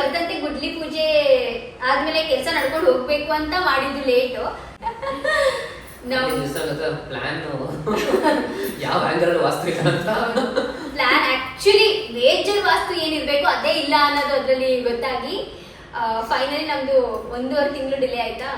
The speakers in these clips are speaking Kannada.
ಬರ್ದಂತೆ ಗುಡ್ಲಿ ಪೂಜೆ ಆದ್ಮೇಲೆ ಕೆಲಸ ನಡ್ಕೊಂಡು ಹೋಗ್ಬೇಕು ಅಂತ ಮಾಡಿದ್ದು ಲೇಟು. ಪ್ಲಾನ್ ಯಾವ ಆಂಗಲ್ ವಾಸ್ತು ಪ್ಲಾನ್ ಆಕ್ಚುಲಿ ಮೇಜರ್ ವಾಸ್ತು ಏನಿರ್ಬೇಕು ಅದೇ ಇಲ್ಲ ಅನ್ನೋದು ಅದ್ರಲ್ಲಿ ಗೊತ್ತಾಗಿ ಫೈನಲಿ ನಮ್ದು 1.5 ತಿಂಗಳು ಡಿಲೇ ಆಯ್ತಾ.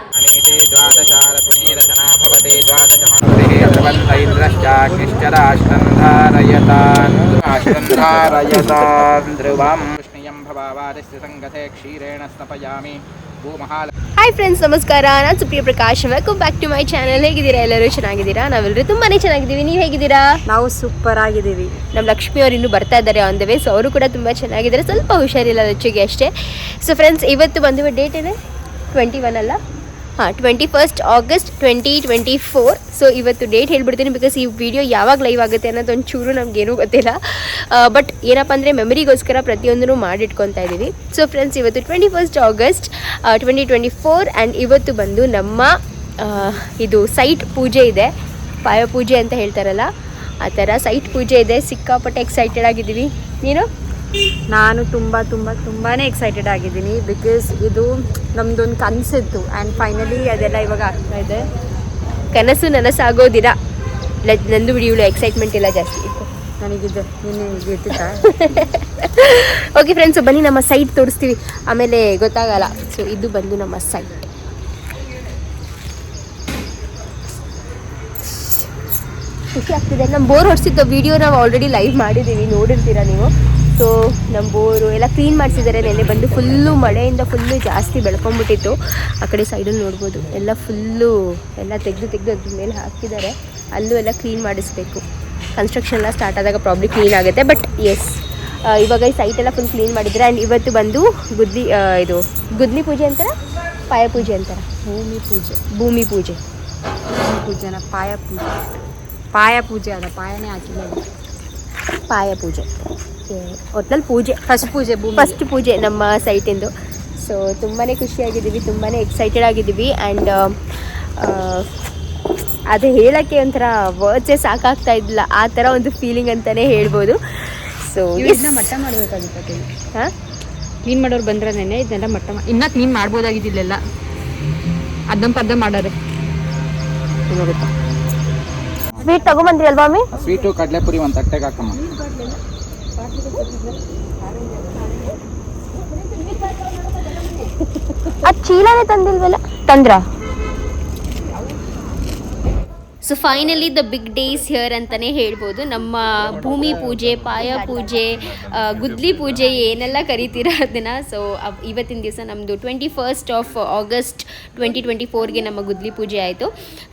ಹಾಯ್ ಫ್ರೆಂಡ್ಸ್, ನಮಸ್ಕಾರ. ನಾನು Supriya Prakash. Welcome back to my channel. ಹೇಗಿದ್ದೀರಾ ಎಲ್ಲರೂ? ಚೆನ್ನಾಗಿದ್ದೀರಾ? ನಾವೆಲ್ಲರೂ ತುಂಬಾನೇ ಚೆನ್ನಾಗಿದ್ದೀವಿ. ನೀವು ಹೇಗಿದ್ದೀರಾ? ನಾವು ಸೂಪರ್ ಆಗಿದ್ದೀವಿ. ನಮ್ಮ ಲಕ್ಷ್ಮಿ ಅವರು ಇನ್ನೂ ಬರ್ತಾ ಇದ್ದಾರೆ ಆನ್ ದ ವೇ. ಸೊ ಅವರು ಕೂಡ ತುಂಬ ಚೆನ್ನಾಗಿದ್ದಾರೆ, ಸ್ವಲ್ಪ ಹುಷಾರಿಲ್ಲ ಲಚ್ಚಿಗೆ ಅಷ್ಟೇ. ಸೊ ಫ್ರೆಂಡ್ಸ್, ಇವತ್ತು ಬಂದಿರುವ ಡೇಟ್ ಇದೆ 21 ಅಲ್ಲ, 21 ಆಗಸ್ಟ್ 2024. ಸೊ ಇವತ್ತು ಡೇಟ್ ಹೇಳ್ಬಿಡ್ತೀನಿ, ಬಿಕಾಸ್ ಈ ವಿಡಿಯೋ ಯಾವಾಗ ಲೈವ್ ಆಗುತ್ತೆ ಅನ್ನೋದು ಒಂಚೂರು ನಮಗೇನೂ ಗೊತ್ತಿಲ್ಲ. ಬಟ್ ಏನಪ್ಪ ಅಂದರೆ ಮೆಮರಿಗೋಸ್ಕರ ಪ್ರತಿಯೊಂದನ್ನು ಮಾಡಿಟ್ಕೊತಾ ಇದ್ದೀವಿ. ಸೊ ಫ್ರೆಂಡ್ಸ್, ಇವತ್ತು 21 ಆಗಸ್ಟ್ 2024 ಆ್ಯಂಡ್ ಇವತ್ತು ಬಂದು ನಮ್ಮ ಇದು ಸೈಟ್ ಪೂಜೆ ಇದೆ. ಪಾಯ ಪೂಜೆ ಅಂತ ಹೇಳ್ತಾರಲ್ಲ, ಆ ಥರ ಸೈಟ್ ಪೂಜೆ ಇದೆ. ಸಿಕ್ಕಾಪಟ್ಟೆ ಎಕ್ಸೈಟೆಡ್ ಆಗಿದ್ದೀವಿ. ನೀನು? ನಾನು ತುಂಬಾ ಎಕ್ಸೈಟೆಡ್ ಆಗಿದ್ದೀನಿ. ಬಿಕಾಸ್ ಇದು ನಮ್ಮದೊಂದು ಕನಸಿತ್ತು ಆ್ಯಂಡ್ ಫೈನಲಿ ಅದೆಲ್ಲ ಇವಾಗ ಆಗ್ತಾ ಇದೆ. ಕನಸು ನನಸಾಗೋದಿಲ್ಲ. ನಂದು ಬಿಡಿಯುಳು ಎಕ್ಸೈಟ್ಮೆಂಟ್ ಇಲ್ಲ ಜಾಸ್ತಿ ಇತ್ತು ನನಗಿದೆ. ನಿನ್ನೆ ಗೊತ್ತಿತ್ತಾ? ಓಕೆ ಫ್ರೆಂಡ್ಸ್, ಬನ್ನಿ ನಮ್ಮ ಸೈಟ್ ತೋರಿಸ್ತೀವಿ, ಆಮೇಲೆ ಗೊತ್ತಾಗಲ್ಲ. ಸೊ ಇದು ಬಂದು ನಮ್ಮ ಸೈಟ್. ಖುಷಿ ಆಗ್ತಿದೆ. ನಮ್ಮ ಬೋರ್ ಹೊಡ್ಸಿದ್ದು ವಿಡಿಯೋ ನಾವು ಆಲ್ರೆಡಿ ಲೈವ್ ಮಾಡಿದ್ದೀವಿ, ನೋಡಿರ್ತೀರ ನೀವು. ಸೊ ನಮ್ಮ ಬೋರು ಎಲ್ಲ ಕ್ಲೀನ್ ಮಾಡಿಸಿದ್ದಾರೆ. ನೆನ್ನೆ ಬಂದು ಫುಲ್ಲು ಮಳೆಯಿಂದ ಫುಲ್ಲು ಜಾಸ್ತಿ ಬೆಳ್ಕೊಂಬಿಟ್ಟಿತ್ತು. ಆ ಕಡೆ ಸೈಡಲ್ಲಿ ನೋಡ್ಬೋದು, ಎಲ್ಲ ಫುಲ್ಲು ಎಲ್ಲ ತೆಗೆದು ಅದ್ರ ಮೇಲೆ ಹಾಕಿದ್ದಾರೆ. ಅಲ್ಲೂ ಎಲ್ಲ ಕ್ಲೀನ್ ಮಾಡಿಸ್ಬೇಕು. ಕನ್ಸ್ಟ್ರಕ್ಷನ್ ಎಲ್ಲ ಸ್ಟಾರ್ಟ್ ಆದಾಗ ಪ್ರಾಬ್ಲಿ ಕ್ಲೀನ್ ಆಗುತ್ತೆ. ಬಟ್ ಎಸ್, ಇವಾಗ ಈ ಸೈಟೆಲ್ಲ ಫುಲ್ ಕ್ಲೀನ್ ಮಾಡಿದ್ದಾರೆ. ಆ್ಯಂಡ್ ಇವತ್ತು ಬಂದು ಇದು ಗುದ್ಲಿ ಪೂಜೆ ಅಂತಾರೆ, ಪಾಯ ಪೂಜೆ ಅಂತಾರೆ. ಭೂಮಿ ಪೂಜೆನ ಪಾಯ ಪೂಜೆ ಅದ. ಪಾಯನೇ ಹಾಕಿಲ್ಲ, ಪಾಯ ಪೂಜೆ ಒಟ್ನಲ್ಲಿ ಪೂಜೆ, ಫಸ್ಟ್ ಪೂಜೆ ನಮ್ಮ ಸೈಟಿಂದು. ಸೊ ತುಂಬಾ ಖುಷಿಯಾಗಿದ್ದೀವಿ, ತುಂಬಾ ಎಕ್ಸೈಟೆಡ್ ಆಗಿದ್ದೀವಿ. ಆ್ಯಂಡ್ ಅದು ಹೇಳೋಕ್ಕೆ ಒಂಥರ ವರ್ಡ್ಸೇ ಸಾಕಾಗ್ತಾ ಇದ್ದಿಲ್ಲ, ಆ ಥರ ಒಂದು ಫೀಲಿಂಗ್ ಅಂತಲೇ ಹೇಳ್ಬೋದು. ಸೊ ಮಟ್ಟ ಮಾಡಬೇಕಾಗಿತ್ತು. ಹಾಂ, ಕ್ಲೀನ್ ಮಾಡೋರು ಬಂದ್ರೆ ನೆನೆ ಇದನ್ನೆಲ್ಲ ಮಟ್ಟ ಇನ್ನೂ ಕ್ಲೀನ್ ಮಾಡ್ಬೋದಾಗಿದ್ದಿಲ್ಲ. ಅರ್ಧ ಮಾಡೋರು ಗೊತ್ತಾ. ಸ್ವೀಟ್ ತಗೊಂಬಂದ್ರಿ ಅಲ್ವಾ ಮಮ್ಮಿ? ಸ್ವೀಟು ಕಡಲೆಪುರಿ ಒಂದು ತಟ್ಟೆಗೆ ಹಾಕಮ್ಮ. ಆ ಚೀಲನೇ ತಂದಿಲ್ವಲ್ಲ? ತಂದ್ರಾ? So finally the big day's here ಅಂತಲೇ ಹೇಳ್ಬೋದು. ನಮ್ಮ ಭೂಮಿ ಪೂಜೆ, ಪಾಯ ಪೂಜೆ, ಗುದ್ಲಿ ಪೂಜೆ ಏನೆಲ್ಲ ಕರಿತೀರ ಅದನ್ನು. ಸೊ ಇವತ್ತಿನ ದಿವಸ ನಮ್ಮದು 21 ಆಗಸ್ಟ್ 2024ಗೆ ನಮ್ಮ ಗುದ್ಲಿ ಪೂಜೆ ಆಯಿತು.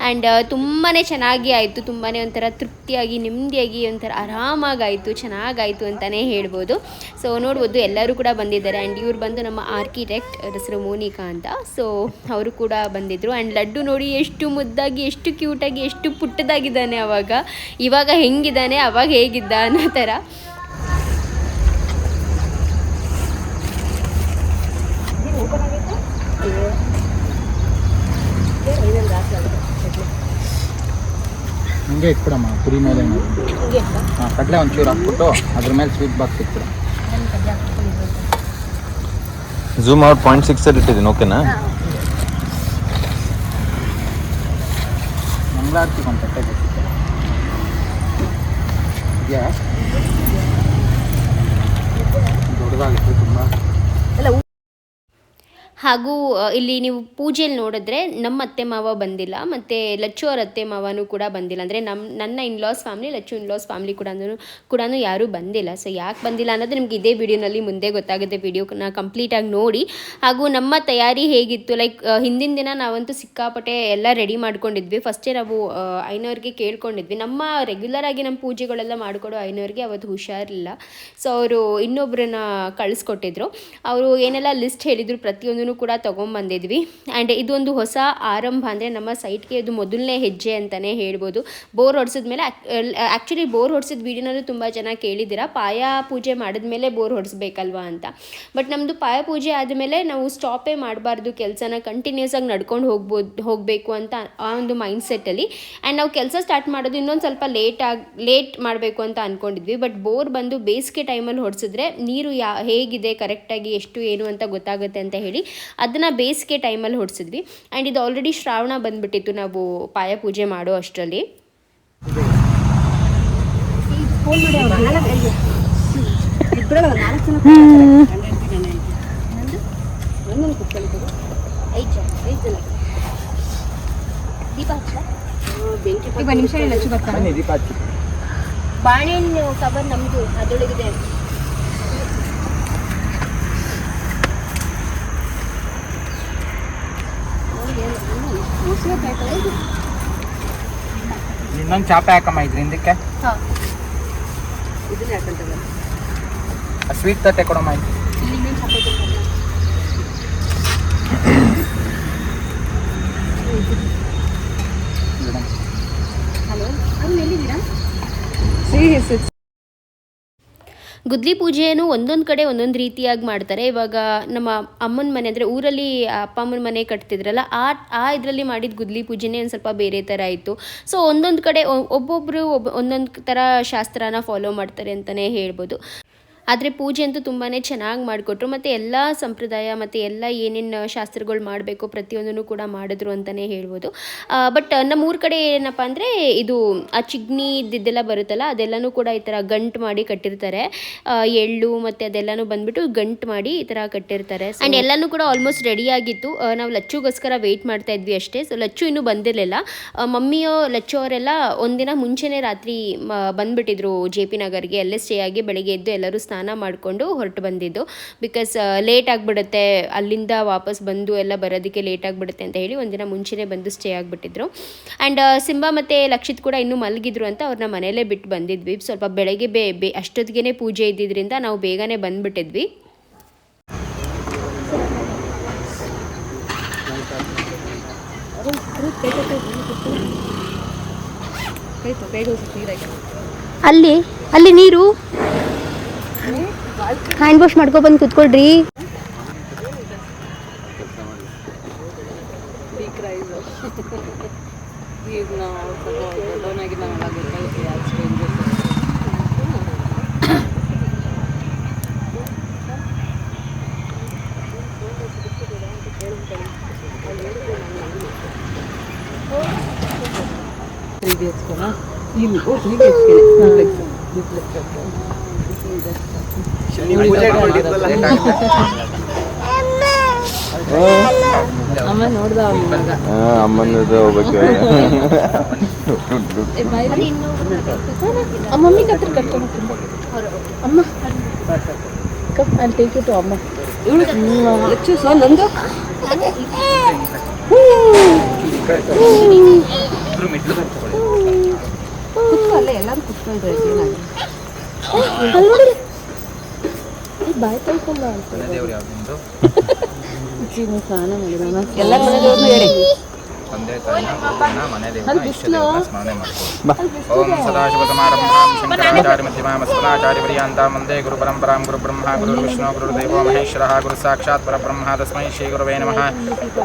ಆ್ಯಂಡ್ ತುಂಬಾ ಚೆನ್ನಾಗಿ ಆಯಿತು. ತುಂಬಾ ಒಂಥರ ತೃಪ್ತಿಯಾಗಿ, ನೆಮ್ಮದಿಯಾಗಿ, ಒಂಥರ ಆರಾಮಾಗಾಯಿತು, ಚೆನ್ನಾಗಾಯಿತು ಅಂತಲೇ ಹೇಳ್ಬೋದು. ಸೊ ನೋಡ್ಬೋದು, ಎಲ್ಲರೂ ಕೂಡ ಬಂದಿದ್ದಾರೆ. ಆ್ಯಂಡ್ ಇವ್ರು ಬಂದು ನಮ್ಮ ಆರ್ಕಿಟೆಕ್ಟ್, ಹೆಸರು ಮೋನಿಕಾ ಅಂತ. ಸೊ ಅವರು ಕೂಡ ಬಂದಿದ್ದರು. ಆ್ಯಂಡ್ ಲಡ್ಡು ನೋಡಿ ಎಷ್ಟು ಮುದ್ದಾಗಿ, ಎಷ್ಟು ಕ್ಯೂಟಾಗಿ, ಎಷ್ಟು ಪುಟ್ಟದಾಗಿದ್ದಾನೆ. ಇವಾಗ ಹೆಂಗಿದ್ದಾನೆ, ಅವಾಗ ಹೇಗಿದ್ದ ಅನ್ನೋ ಥರ. ಹಿಂಗೆ ಇಟ್ಬಿಡಮ್ಮ ಪುರಿ ಮೇಲೆ. ಕಡಲೆ ಒಂಚೂರು ಹಾಕ್ಬಿಟ್ಟು ಅದ್ರ ಮೇಲೆ ಸ್ವೀಟ್ ಬಾಕ್ಸ್ ಇಟ್ಬಿಡ. ಝೂಮ್ ಔಟ್ 0.6 ಇಟ್ಟಿದ್ದೀನಿ. ಓಕೆನಾ? ಮಂಗಳಾರತಿ ಒಂದು ತಟ್ಟೆ ಇದೆಯಾ? ದೊಡ್ಡದಾಗಿತ್ತು ತುಂಬ. ಹಾಗೂ ಇಲ್ಲಿ ನೀವು ಪೂಜೆಯಲ್ಲಿ ನೋಡಿದ್ರೆ ನಮ್ಮ ಅತ್ತೆ ಮಾವ ಬಂದಿಲ್ಲ, ಮತ್ತು ಲಚ್ಚು ಅವ್ರ ಅತ್ತೆ ಮಾವನೂ ಕೂಡ ಬಂದಿಲ್ಲ. ಅಂದರೆ ನನ್ನ ಇನ್ಲಾಸ್ ಫ್ಯಾಮ್ಲಿ, ಲಚ್ಚು ಇನ್ಲಾಸ್ ಫ್ಯಾಮ್ಲಿ ಕೂಡ ಯಾರೂ ಬಂದಿಲ್ಲ. ಸೊ ಯಾಕೆ ಬಂದಿಲ್ಲ ಅನ್ನೋದು ನಿಮ್ಗೆ ಇದೇ ವಿಡಿಯೋನಲ್ಲಿ ಮುಂದೆ ಗೊತ್ತಾಗುತ್ತೆ. ವಿಡಿಯೋನ ಕಂಪ್ಲೀಟಾಗಿ ನೋಡಿ. ಹಾಗೂ ನಮ್ಮ ತಯಾರಿ ಹೇಗಿತ್ತು, ಲೈಕ್ ಹಿಂದಿನ ದಿನ ನಾವಂತೂ ಸಿಕ್ಕಾಪಟ್ಟೆ ಎಲ್ಲ ರೆಡಿ ಮಾಡ್ಕೊಂಡಿದ್ವಿ. ಫಸ್ಟೇ ನಾವು ಐನವ್ರಿಗೆ ಕೇಳ್ಕೊಂಡಿದ್ವಿ. ನಮ್ಮ ರೆಗ್ಯುಲರಾಗಿ ನಮ್ಮ ಪೂಜೆಗಳೆಲ್ಲ ಮಾಡಿಕೊಡೋ ಐನವ್ರಿಗೆ ಅವತ್ತು ಹುಷಾರಿಲ್ಲ. ಸೊ ಅವರು ಇನ್ನೊಬ್ಬರನ್ನ ಕಳಿಸ್ಕೊಟ್ಟಿದ್ರು. ಅವರು ಏನೆಲ್ಲ ಲಿಸ್ಟ್ ಹೇಳಿದರು ಪ್ರತಿಯೊಂದೂ ಅದನ್ನು ಕೂಡ ತೊಗೊಂಬಂದಿದ್ವಿ. ಆ್ಯಂಡ್ ಇದೊಂದು ಹೊಸ ಆರಂಭ, ಅಂದರೆ ನಮ್ಮ ಸೈಟ್ಗೆ ಇದು ಮೊದಲನೇ ಹೆಜ್ಜೆ ಅಂತಲೇ ಹೇಳ್ಬೋದು. ಬೋರ್ ಹೊಡ್ಸಿದ್ಮೇಲೆ ಆ್ಯಕ್ಚುಲಿ ಬೋರ್ ಹೊಡ್ಸಿದ ವೀಡಿಯೋನಲ್ಲೂ ತುಂಬ ಜನ ಕೇಳಿದ್ದೀರಾ, ಪಾಯ ಪೂಜೆ ಮಾಡಿದ್ಮೇಲೆ ಬೋರ್ ಹೊಡಿಸ್ಬೇಕಲ್ವಾ ಅಂತ. ಬಟ್ ನಮ್ಮದು ಪಾಯ ಪೂಜೆ ಆದಮೇಲೆ ನಾವು ಸ್ಟಾಪೇ ಮಾಡಬಾರ್ದು, ಕೆಲಸನ ಕಂಟಿನ್ಯೂಸ್ ಆಗಿ ನಡ್ಕೊಂಡು ಹೋಗಬೇಕು ಅಂತ ಆ ಒಂದು ಮೈಂಡ್ಸೆಟ್ಟಲ್ಲಿ. ಆ್ಯಂಡ್ ನಾವು ಕೆಲಸ ಸ್ಟಾರ್ಟ್ ಮಾಡೋದು ಇನ್ನೊಂದು ಸ್ವಲ್ಪ ಲೇಟ್ ಮಾಡಬೇಕು ಅಂತ ಅಂದ್ಕೊಂಡಿದ್ವಿ. ಬಟ್ ಬೋರ್ ಬಂದು ಬೇಸಿಗೆ ಟೈಮಲ್ಲಿ ಹೊಡಿಸಿದ್ರೆ ನೀರು ಹೇಗಿದೆ ಕರೆಕ್ಟಾಗಿ ಎಷ್ಟು ಏನು ಅಂತ ಗೊತ್ತಾಗುತ್ತೆ ಅಂತ ಹೇಳಿ ಅದನ್ನು ಬೇಸಿಗೆ ಟೈಮಲ್ಲಿ ಹೊಡಿಸಿದ್ವಿ. ಆ್ಯಂಡ್ ಇದು ಆಲ್ರೆಡಿ ಶ್ರಾವಣ ಬಂದುಬಿಟ್ಟಿತ್ತು ನಾವು ಪಾಯ ಪೂಜೆ ಮಾಡೋ ಅಷ್ಟರಲ್ಲಿ. ಬಾಳೆಹಣ್ಣು ಕವರ್ ನಮ್ಮದು ಅದರೊಳಗಿದೆ. ಇನ್ನೊಂದು ಚಾಪೆ ಹಾಕಮ್ಮ ಇದ್ರ ಹಿಂದಕ್ಕೆ. ಸ್ವೀಟ್ ತಟ್ಟೆ ಕೊಡಮ್ಮ. ಗುದ್ಲಿ ಪೂಜೆಯನ್ನು ಒಂದೊಂದು ಕಡೆ ಒಂದೊಂದು ರೀತಿಯಾಗಿ ಮಾಡ್ತಾರೆ. ಇವಾಗ ನಮ್ಮ ಅಮ್ಮನ ಮನೆ ಅಂದರೆ ಊರಲ್ಲಿ ಅಪ್ಪ ಅಮ್ಮನ ಮನೆ ಕಟ್ತಿದ್ರಲ್ಲ, ಆ ಇದರಲ್ಲಿ ಮಾಡಿದ ಗುದ್ಲಿ ಪೂಜೆನೇ ಒಂದು ಸ್ವಲ್ಪ ಬೇರೆ ಥರ ಇತ್ತು. ಸೊ ಒಂದೊಂದು ಕಡೆ ಒಬ್ಬೊಬ್ಬರು ಒಂದೊಂದು ಥರ ಶಾಸ್ತ್ರನ ಫಾಲೋ ಮಾಡ್ತಾರೆ ಅಂತಲೇ ಹೇಳ್ಬೋದು. ಆದರೆ ಪೂಜೆ ಅಂತೂ ತುಂಬಾ ಚೆನ್ನಾಗಿ ಮಾಡಿಕೊಟ್ರು, ಮತ್ತು ಎಲ್ಲ ಸಂಪ್ರದಾಯ ಮತ್ತು ಎಲ್ಲ ಏನೇನು ಶಾಸ್ತ್ರಗಳು ಮಾಡಬೇಕು ಪ್ರತಿಯೊಂದನ್ನು ಕೂಡ ಮಾಡಿದ್ರು ಅಂತಲೇ ಹೇಳ್ಬೋದು. ಬಟ್ ನಮ್ಮ ಊರ ಕಡೆ ಏನಪ್ಪ ಅಂದರೆ ಇದು ಆ ಚಿಗ್ನಿ ಇದ್ದಿದ್ದೆಲ್ಲ ಬರುತ್ತಲ್ಲ, ಅದೆಲ್ಲನೂ ಕೂಡ ಈ ಥರ ಗಂಟು ಮಾಡಿ ಕಟ್ಟಿರ್ತಾರೆ. ಎಳ್ಳು ಮತ್ತು ಅದೆಲ್ಲನೂ ಬಂದುಬಿಟ್ಟು ಗಂಟು ಮಾಡಿ ಈ ಥರ ಕಟ್ಟಿರ್ತಾರೆ. ಆ್ಯಂಡ್ ಎಲ್ಲನೂ ಕೂಡ ಆಲ್ಮೋಸ್ಟ್ ರೆಡಿಯಾಗಿತ್ತು. ನಾವು ಲಚ್ಚುಗೋಸ್ಕರ ವೆಯ್ಟ್ ಮಾಡ್ತಾ ಇದ್ವಿ ಅಷ್ಟೇ. ಸೊ ಲಚ್ಚು ಇನ್ನೂ ಬಂದಿರಲಿಲ್ಲ. ಮಮ್ಮಿಯೋ ಲಚ್ಚು ಅವರೆಲ್ಲ ಒಂದಿನ ಮುಂಚೆನೇ ರಾತ್ರಿ ಬಂದುಬಿಟ್ಟಿದ್ರು JP ನಗರ್ಗೆ. ಅಲ್ಲೇ ಸ್ಟೇ ಆಗಿ ಬೆಳಗ್ಗೆ ಎದ್ದು ಎಲ್ಲರೂ ಸ್ನಾನ ಮಾಡಿಕೊಂಡು ಹೊರಟು ಬಂದಿದ್ದು. ಬಿಕಾಸ್ ಲೇಟ್ ಆಗಿಬಿಡುತ್ತೆ, ಅಲ್ಲಿಂದ ವಾಪಸ್ ಬಂದು ಎಲ್ಲ ಬರೋದಕ್ಕೆ ಲೇಟ್ ಆಗಿಬಿಡುತ್ತೆ ಅಂತ ಹೇಳಿ ಒಂದಿನ ಮುಂಚೆನೇ ಬಂದು ಸ್ಟೇ ಆಗಿಬಿಟ್ಟಿದ್ರು. ಆ್ಯಂಡ್ ಸಿಂಬಾ ಮತ್ತು ಲಕ್ಷಿತ್ ಕೂಡ ಇನ್ನೂ ಮಲಗಿದ್ರು ಅಂತ ಅವ್ರನ್ನ ಮನೆಯಲ್ಲೇ ಬಿಟ್ಟು ಬಂದಿದ್ವಿ. ಸ್ವಲ್ಪ ಬೆಳಗ್ಗೆ ಅಷ್ಟೊತ್ತಿಗೆ ಪೂಜೆ ಇದ್ದಿದ್ದರಿಂದ ನಾವು ಬೇಗನೆ ಬಂದುಬಿಟ್ಟಿದ್ವಿ. ಅಲ್ಲಿ ನೀರು ಹ್ಯಾಂಡ್ ವಾಶ್ ಮಾಡ್ಕೊಬಂದು ಕೂತ್ಕೊಳ್ರಿ. ಅಮ್ಮನದು ಹೋಗ್ಬೇಕು. ಮಮ್ಮಿ ಹತ್ರ ಕರ್ಕೊಂಡು ಅಮ್ಮ ಅಲ್ಲಿ ಟೇಕಿಟ್ಟು ಅಮ್ಮ ನಂದು ಅಲ್ಲೇ ಎಲ್ಲರೂ ಕುತ್ಕೊಂಡ್ರೆ ಬಾಯ್ ತಳ್ಕೊಂಡ ಸ್ನಾನ ಮಾಡಿದ ಎಲ್ಲ ಮನೆಯವ್ರನ್ನೂ ಹೇಳಿ ತಂದೆ ತಾಯಿನ ಮನೆ ದೇವರನ್ನ ಇಷ್ಟ ದೇವರನ್ನ ಸ್ಮರಣೆ ಮಾಡ್ಕೊಳ್ಳಿ. ಓಂ ಸದಾಶಿವಸಮಾರಂಭಾಂ ಶಂಕರಾಚಾರ್ಯಮಧ್ಯಮಾಮಸ್ಮದಾಚಾರ್ಯಪರ್ಯಂತಾಂ ವಂದೇ ಗುರು ಪರಂಪರಾಂ ಗುರು ಬ್ರಹ್ಮ ಗುರು ವಿಷ್ಣು ಗುರುದೇವೋ ಮಹೇಶ್ವರಃ ಗುರು ಸಾಕ್ಷಾತ್ ಪರಬ್ರಹ್ಮ ತಸ್ಮೈ ಶ್ರೀ ಗುರುವೇ ನಮಃ.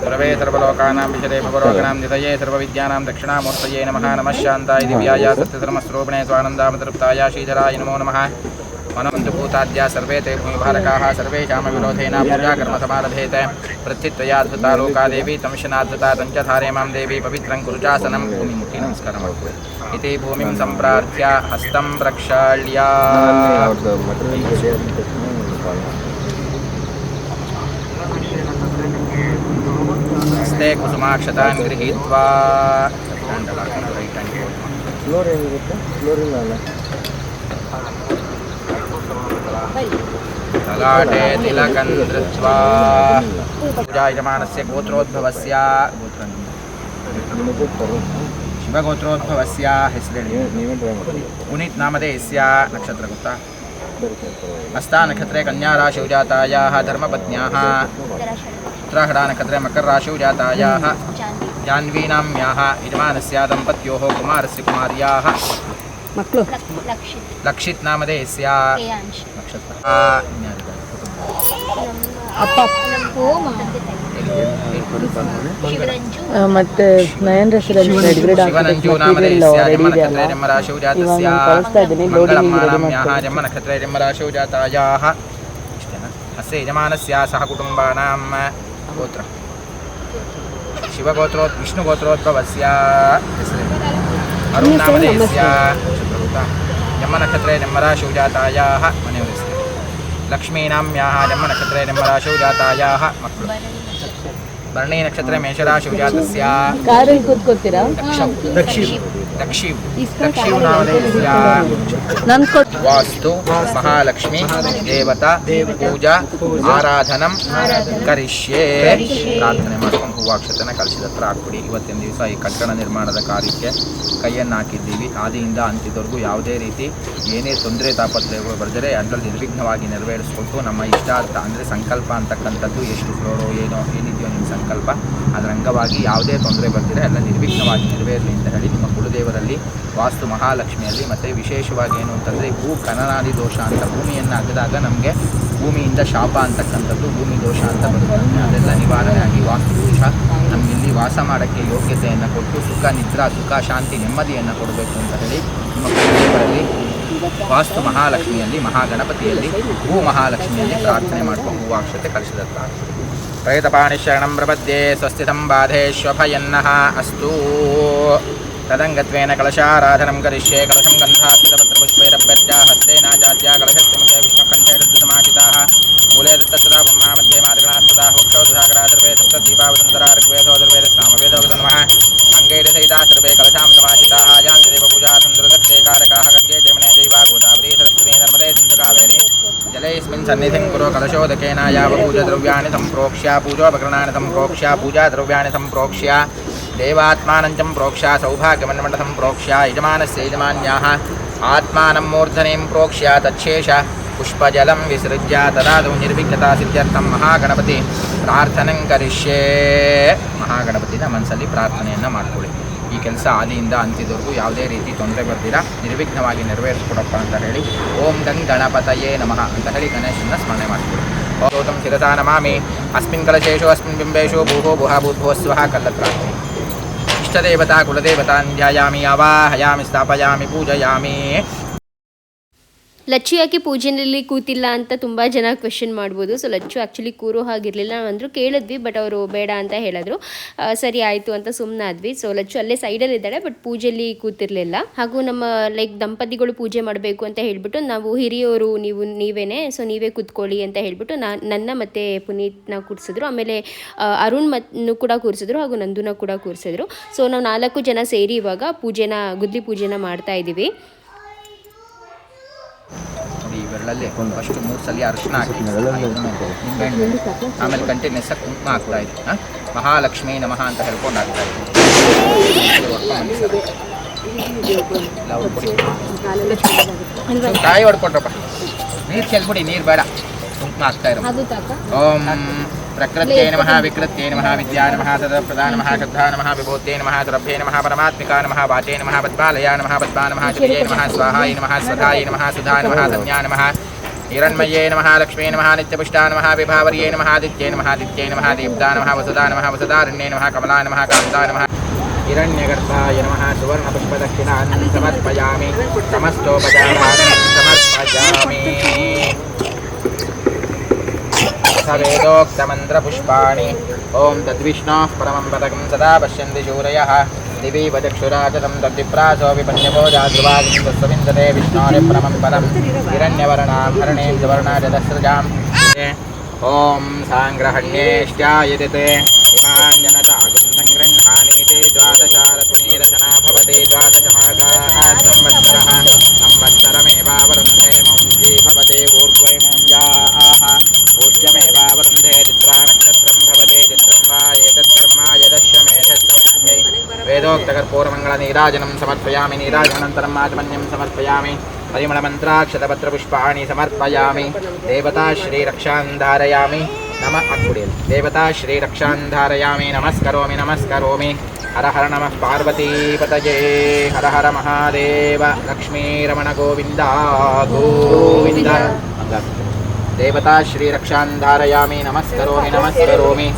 ಗುರವೇ ಸರ್ವಲೋಕಾನಾಂ ವಿಷದೇ ಭವರೋಗಣಾಂ ನಿಧಯೇ ಸರ್ವವಿದ್ಯಾನಾಂ ದಕ್ಷಿಣಾಮೂರ್ತಯೇ ನಮಃ. ನಮಃ ಶಾಂತಾಯ ದಿವ್ಯಾಯ ಸತ್ಯಧರ್ಮಸ್ವರೂಪಿಣೇ ಸ್ವಾನಂದಾಮತೃಪ್ತಾಯ ಶ್ರೀಧರಾಯ ನಮೋ ನಮಃ. मनोन्तभूताद्या सर्वे ते भूमिभारकाः सर्वेषां विरोधेन पूजाकर्म समारभेते. प्रत्युत्तयाद्भुता लोका देवी तंशनाद्भुता तञ्चधारे मां देवी पवित्रं कुरुचासनं भूमिमुखी नमस्कारं इति भूमिं सम्प्रार्थ्य हस्तं प्रक्षाल्य हस्ते कुसुमाक्षतान् गृहीत्वा ललाटे तिलकं धृत्वा पूजायमानस्य गोत्रोद्भवस्य शिवगोत्रोद्भवस्य ಹೆಸರೇಳಿ ಪುನೀತ್ ನಾಮಧೇಯಸ್ಯ ನಕ್ಷತ್ರ ಗೊತ್ತಾ? ಹಸ್ತಾ ನಕ್ಷತ್ರೆ ಕನ್ಯಾ ರಾಶಿಯು ಜಾತಾಯಾಃ ಧರ್ಮಪತ್ನ್ಯಾಃ ಪುತ್ರ उत्तराषाढनक्षत्रे मकरराशौ जातायाः जाह्नवीनाम्याः यजमानस्य दम्पत्योः कुमारस्य कुमार्याः ಮಕ್ಕಳು लक्षित नामधेयस्य नक्षत्र ಅಪ್ಪ ಮತ್ತೆ ನಯನ್ ಶಿವನಂಜು नामधेयस्य जन्मनक्षत्रे जन्मराशौ जातस्य मंगलमानाम्याः जन्मनक्षत्रे जन्मराशौ जातायाः अस्य यजमानस्य सह कुटुम्बानां गोत्र विष्णुगोत्रोद्भवस्य अरुण नामधेयस्य जन्मनक्षत्रे जन्मराशौ जातायाः मನೆಯವರ लक्ष्मीनाम्याः जन्मनक्षत्रे जन्मराशौ जातायाः मಕ್ಕಳು भरणी नक्षत्रे मेषराशौ जातस्य ಕಾರಲ್ಲಿ ಕೂತ್ಕೊಳ್ತೀರಾ दक्षिव नामधेयस्य वास्तु महालक्ष्मी देवता पूजा आराधनम करिष्ये ಪ್ರಾರ್ಥನೆ ಮಾಡ್ಕೊಂಡು ಹೂವಾಕ್ಷತೆನ ಕಲಶದ ಹತ್ರ ಹಾಕ್ಬಿಡಿ. ಇವತ್ತಿನ ದಿವಸ ಈ ಕಟ್ಟಡ ನಿರ್ಮಾಣದ ಕಾರ್ಯಕ್ಕೆ ಕೈಯನ್ನು ಹಾಕಿದ್ದೀವಿ. ಆದಿಯಿಂದ ಅಂತ್ಯದವರೆಗೂ ಯಾವುದೇ ರೀತಿ ಏನೇ ತೊಂದರೆ ತಾಪತ್ರಯಗಳು ಬರೆದರೆ ಅದರಲ್ಲಿ ನಿರ್ವಿಘ್ನವಾಗಿ ನೆರವೇರಿಸ್ಕೊಟ್ಟು ನಮ್ಮ ಇಷ್ಟಾರ್ಥ ಅಂದರೆ ಸಂಕಲ್ಪ ಅಂತಕ್ಕಂಥದ್ದು ಎಷ್ಟು ಫ್ಲೋರೋ ಏನಿದೆಯೋ ನಿಮ್ಮ ಸಂಕಲ್ಪ ಅದರ ಅಂಗವಾಗಿ ಯಾವುದೇ ತೊಂದರೆ ಬರ್ತಿದ್ರೆ ಎಲ್ಲ ನಿರ್ವಿಘ್ನವಾಗಿ ನೆರವೇರಲಿ ಅಂತ ಹೇಳಿ ನಿಮ್ಮ ಕುಲದೇವರಲ್ಲಿ ವಾಸ್ತು ಮಹಾಲಕ್ಷ್ಮಿಯಲ್ಲಿ ಮತ್ತು ವಿಶೇಷವಾಗಿ ಏನು ಅಂತಂದರೆ ಭೂ ಖನನಾದಿ ದೋಷ ಅಂತ ಭೂಮಿಯನ್ನು ಅಗೆದಾಗ ನಮಗೆ ಭೂಮಿಯಿಂದ ಶಾಪ ಅಂತಕ್ಕಂಥದ್ದು ಭೂಮಿ ದೋಷ ಅಂತ ಬರುತ್ತೆ. ಅದೆಲ್ಲ ನಿವಾರಣೆ ಆಗಿ ವಾಸ್ತು ದೋಷ ನಮಗಿಲ್ಲಿ ವಾಸ ಮಾಡೋಕ್ಕೆ ಯೋಗ್ಯತೆಯನ್ನು ಕೊಟ್ಟು ಸುಖ ನಿದ್ರಾ ಸುಖ ಶಾಂತಿ ನೆಮ್ಮದಿಯನ್ನು ಕೊಡಬೇಕು ಅಂತ ಹೇಳಿ ನಿಮ್ಮ ಕುಲದೇವರಲ್ಲಿ ವಾಸ್ತು ಮಹಾಲಕ್ಷ್ಮಿಯಲ್ಲಿ ಮಹಾಗಣಪತಿಯಲ್ಲಿ ಭೂ ಮಹಾಲಕ್ಷ್ಮಿಯಲ್ಲಿ ಪ್ರಾರ್ಥನೆ ಮಾಡ್ಕೊಂಡು ಹೂವಾಕ್ಷತೆ ಕಲಿಸಿದತ್ತ ಪ್ರೇತಪಾಣಿ ಶರಣಂ ಪ್ರಪದ್ಯೆ ಸ್ವಸ್ತಿತಂ ಬಾಧೇಶ್ವಭಯನ್ನಃ ಅಸ್ತೂ ತದಂಗತ್ವೇನ ಕಲಶಾರಾಧನಂ ಕರಿಷ್ಯೆ ಕಲಶಂ ಗಂಧಾಕ್ಷಿತಪತ್ರಪುಷ್ಪೈರಭ್ಯರ್ಚ್ಯ ಹಸ್ತೇನ ಜಾತ್ಯ ಕಲಶಸ್ಯ ಮುಖೇ ವಿಷ್ಣುಕಂಠೇ ರುದ್ರಸಮಾಹಿತಾಃ ಮೂಲೆ ದತ್ತಸ್ತದಾ ಬ್ರಹ್ಮ ಮಧ್ಯೆ ಮಾತೃಗಣಾಸ್ತದಾ ವಕ್ಷೋದಧಾಗರಾ ಸರ್ವೇ ಸಪ್ತದೀಪಾವಸುಂದರಾ ಋಗ್ವೇದೋ ಧರ್ವೇದ ಸಾಮವೇದೋ ನಮಃ ಅಂಗೈರಸಹಿತಾ ಸರ್ವೇ ಕಲಶಾಂ ಸಮಾಹಿತಾಃ ಜಾಂತಿ ದೇವ ಪೂಜಾ ಸುಂದರದಕ್ಷೇ ಕಾರಕಾಃ ಗಂಗೆ ಜಮುನೆ ಚೈವ ಗೋದಾವರಿ ಸರಸ್ವತಿ ನರ್ಮದೇ ಸಿಂಧು ಕಾವೇರಿ जलेऽस्मिन् सन्निधिं कुरु कलशोदकेन याव पूजद्रव्याणि सम्प्रोक्ष्य पूजोपकरणानि सम्प्रोक्ष्य पूजाद्रव्याणि सम्प्रोक्ष्य देवात्मानं च प्रोक्ष्य सौभाग्यमन्मण्डलं सम्प्रोक्ष्य यजमानस्य यजमान्याः आत्मानं मूर्धनीं प्रोक्ष्य तच्छेष पुष्पजलं विसृज्य तदादौ निर्विघ्नता सिद्ध्यर्थं महागणपति प्रार्थनं करिष्ये महागणपतिನ ಮನಸ್ಸಲ್ಲಿ ಪ್ರಾರ್ಥನೆಯನ್ನು ಮಾಡಿಕೊಳ್ಳಿ. ಈ ಕೆಲಸ ಆದಿಯಿಂದ ಅಂತ್ಯದವರೆಗೂ ಯಾವುದೇ ರೀತಿ ತೊಂದರೆ ಬರ್ದಿರ ನಿರ್ವಿಘ್ನವಾಗಿ ನೆರವೇರಿಸ್ಕೊಡಪ್ಪ ಅಂತ ಹೇಳಿ ಓಂ ಗಣಪತಯೇ ನಮಃ ಅಂತ ಹೇಳಿ ಗಣೇಶನ ಸ್ಮರಣೆ ಮಾಡಿಕೊಳ್ಳಿ. ಓಂ ಶಿರಸಾ ನಮಾಮಿ ಅಸ್ಮಿನ್ ಕಲಶೇಶು ಅಸ್ಮಿನ್ ಬಿಂಬೇಶು ಭೂಹೋ ಭುಹ ಭೂದ್ಭುವಸ್ವಃ ಕಲ್ಲತ್ರಾಸ್ತಿ ಇಷ್ಟದೇವತಾ ಕುಲದೇವತಾನ್ ಧ್ಯಾಯಾಮಿ ಆವಾಹಯಾಮಿ ಸ್ಥಾಪಯಾಮಿ ಪೂಜಯಾಮಿ. ಲಚ್ಚು ಯಾಕೆ ಪೂಜೆಯಲ್ಲಿ ಕೂತಿಲ್ಲ ಅಂತ ತುಂಬ ಜನ ಕ್ವೆಶನ್ ಮಾಡ್ಬೋದು. ಸೊ ಲಚ್ಚು ಆ್ಯಕ್ಚುಲಿ ಕೂರೋ ಹಾಗಿರಲಿಲ್ಲ ಅಂದರು, ಕೇಳಿದ್ವಿ ಬಟ್ ಅವರು ಬೇಡ ಅಂತ ಹೇಳಿದ್ರು. ಸರಿ ಆಯಿತು ಅಂತ ಸುಮ್ಮನಾದ್ವಿ. ಸೊ ಲಚ್ಚು ಅಲ್ಲೇ ಸೈಡಲ್ಲಿದ್ದಾಳೆ ಬಟ್ ಪೂಜೆಯಲ್ಲಿ ಕೂತಿರಲಿಲ್ಲ. ಹಾಗೂ ನಮ್ಮ ದಂಪತಿಗಳು ಪೂಜೆ ಮಾಡಬೇಕು ಅಂತ ಹೇಳಿಬಿಟ್ಟು ನಾವು ಹಿರಿಯೋರು ನೀವೇನೆ ಸೊ ನೀವೇ ಕೂತ್ಕೊಳ್ಳಿ ಅಂತ ಹೇಳಿಬಿಟ್ಟು ನನ್ನ ಮತ್ತು ಪುನೀತ್ನ ಕೂರಿಸಿದ್ರು. ಆಮೇಲೆ ಅರುಣ್ ಕೂಡ ಕೂರಿಸಿದ್ರು ಹಾಗೂ ನಂದುನ ಕೂಡ ಕೂರಿಸಿದ್ರು. ಸೊ ನಾವು 4 ಜನ ಸೇರಿ ಇವಾಗ ಗುದ್ಲಿ ಪೂಜೆನ ಮಾಡ್ತಾ ಇದ್ದೀವಿ. ನೋಡಿ ಇವೆರಡಲ್ಲಿ ಫಸ್ಟ್ 3 ಸಲ ಅರಿಶಿನ ಹಾಕಿ ನಿಂಬೆಹಣ್ಣು ಆಮೇಲೆ ಕಂಟಿನ್ಯೂಸ್ ಆಗಿ ಕುಂಕುಮ ಹಾಕ್ತಾ ಇದ್ವಿ. ಮಹಾಲಕ್ಷ್ಮೀ ನಮಃ ಅಂತ ಹೇಳ್ಕೊಂಡು ಹಾಕ್ತಾ ಇದ್ವಿ. ಕಾಯಿ ಹೊಡ್ಕೊಟ್ರಪ್ಪ ನೀರು ಚೆಲ್ಬಿಡಿ, ನೀರು ಬೇಡ, ಕುಂಕುಮ ಹಾಕ್ತಾ ಇರೋ. ಓಂ ಪ್ರಕೃತ್ಯೈ ನಮಃ ವಿಕೃತ್ಯೈ ನಮಃ ವಿದ್ಯಾ ನಮಃ ಸದಪ್ರದಾ ನಮಃ ಶ್ರದ್ಧಾ ನಮಃ ವಿಭೂತೈ ನಮಃ ಸುರಭ್ಯೈ ನಮಃ ಪರಮಾತ್ಮಿಕಾ ನಮಃ ವಾಚೈ ನಮಃ ಪದ್ಮಾಲಯ ನಮಃ ಪದ್ಮಾ ನಮಃ ಶ್ರೀಯೈ ನಮಃ ಸ್ವಾಹಾಯ ನಮಃ ಸ್ವಧಾಯ ನಮಃ ಸುಧಾ ನಮಃ ಸಂಜ್ಞಾ ನಮಃ ಹಿರಣ್ಮಯೇ ನಮಃ ಲಕ್ಷ್ಮೀ ನಮಃ ನಿತ್ಯಪುಷ್ಟಾ ನಮಃ ವಿಭಾವರ್ಯೈ ನಮಃ ಆದಿತ್ಯೈ ನಮಃ ಆದಿತ್ಯೈ ನಮಃ ದೀಪ್ತಾ ನಮಃ ವಸುಧಾ ನಮಃ ವಸುಧಾರಣ್ಯೈ ನಮಃ ಕಮಲಾ ನಮಃ ಕಾಂತಾ ನಮಃ ಹಿರಣ್ಯಗರ್ಭಾಯ ನಮಃ ಸುವರ್ಣಪುಷ್ಪದಕ್ಷಿಣಾನ್ ಸಮರ್ಪಯಾಮಿ ಸಮಸ್ತೋಪಚಾರಾನ್ ಸಮರ್ಪಯಾಮಿ. वेदोक्तमन्त्रपुष्पाणि ओं तद्विष्णोः परमं पदकं सदा पश्यन्ति शूरयः दिवि वचक्षुराजतं तद्विप्रासो विपन्यभोजाद्रुवागिं तस्विन्दते विष्णोरिप्रमं पदं हिरण्यवर्णां हरणीं सुवर्णाजदस्रजां ओं साङ्ग्रहण्येष्ट्यायदिते इमान्यनतागं सङ्गृह्णानीति द्वादशारतुनीरचना भवति द्वादशमासाः संवत्सरः संवत्सरमेवावरुन्धे मौञ्जी भवति ऊर्ध्वैमौञ्जाः पूज्यमेवावरुन्धे चित्रा नक्षत्रं भवति चित्रं वा एतत्कर्म यदश्वमेधस्समृद्ध्यै वेदोक्तकर्पूरमङ्गलनीराजनं समर्पयामि नीराजनानन्तरं आचमन्यं समर्पयामि परिमलमन्त्राक्षतपत्रपुष्पाणि समर्पयामि देवता श्रीरक्षां धारयामि नमः अक्कुडियल् देवता श्रीरक्षान् धारयामि नमस्करोमि हर हर नमः पार्वतीपतये हर हर महादेव लक्ष्मीरमण गोविन्द गोविन्द देवता श्रीरक्षान् धारयामि नमस्करोमि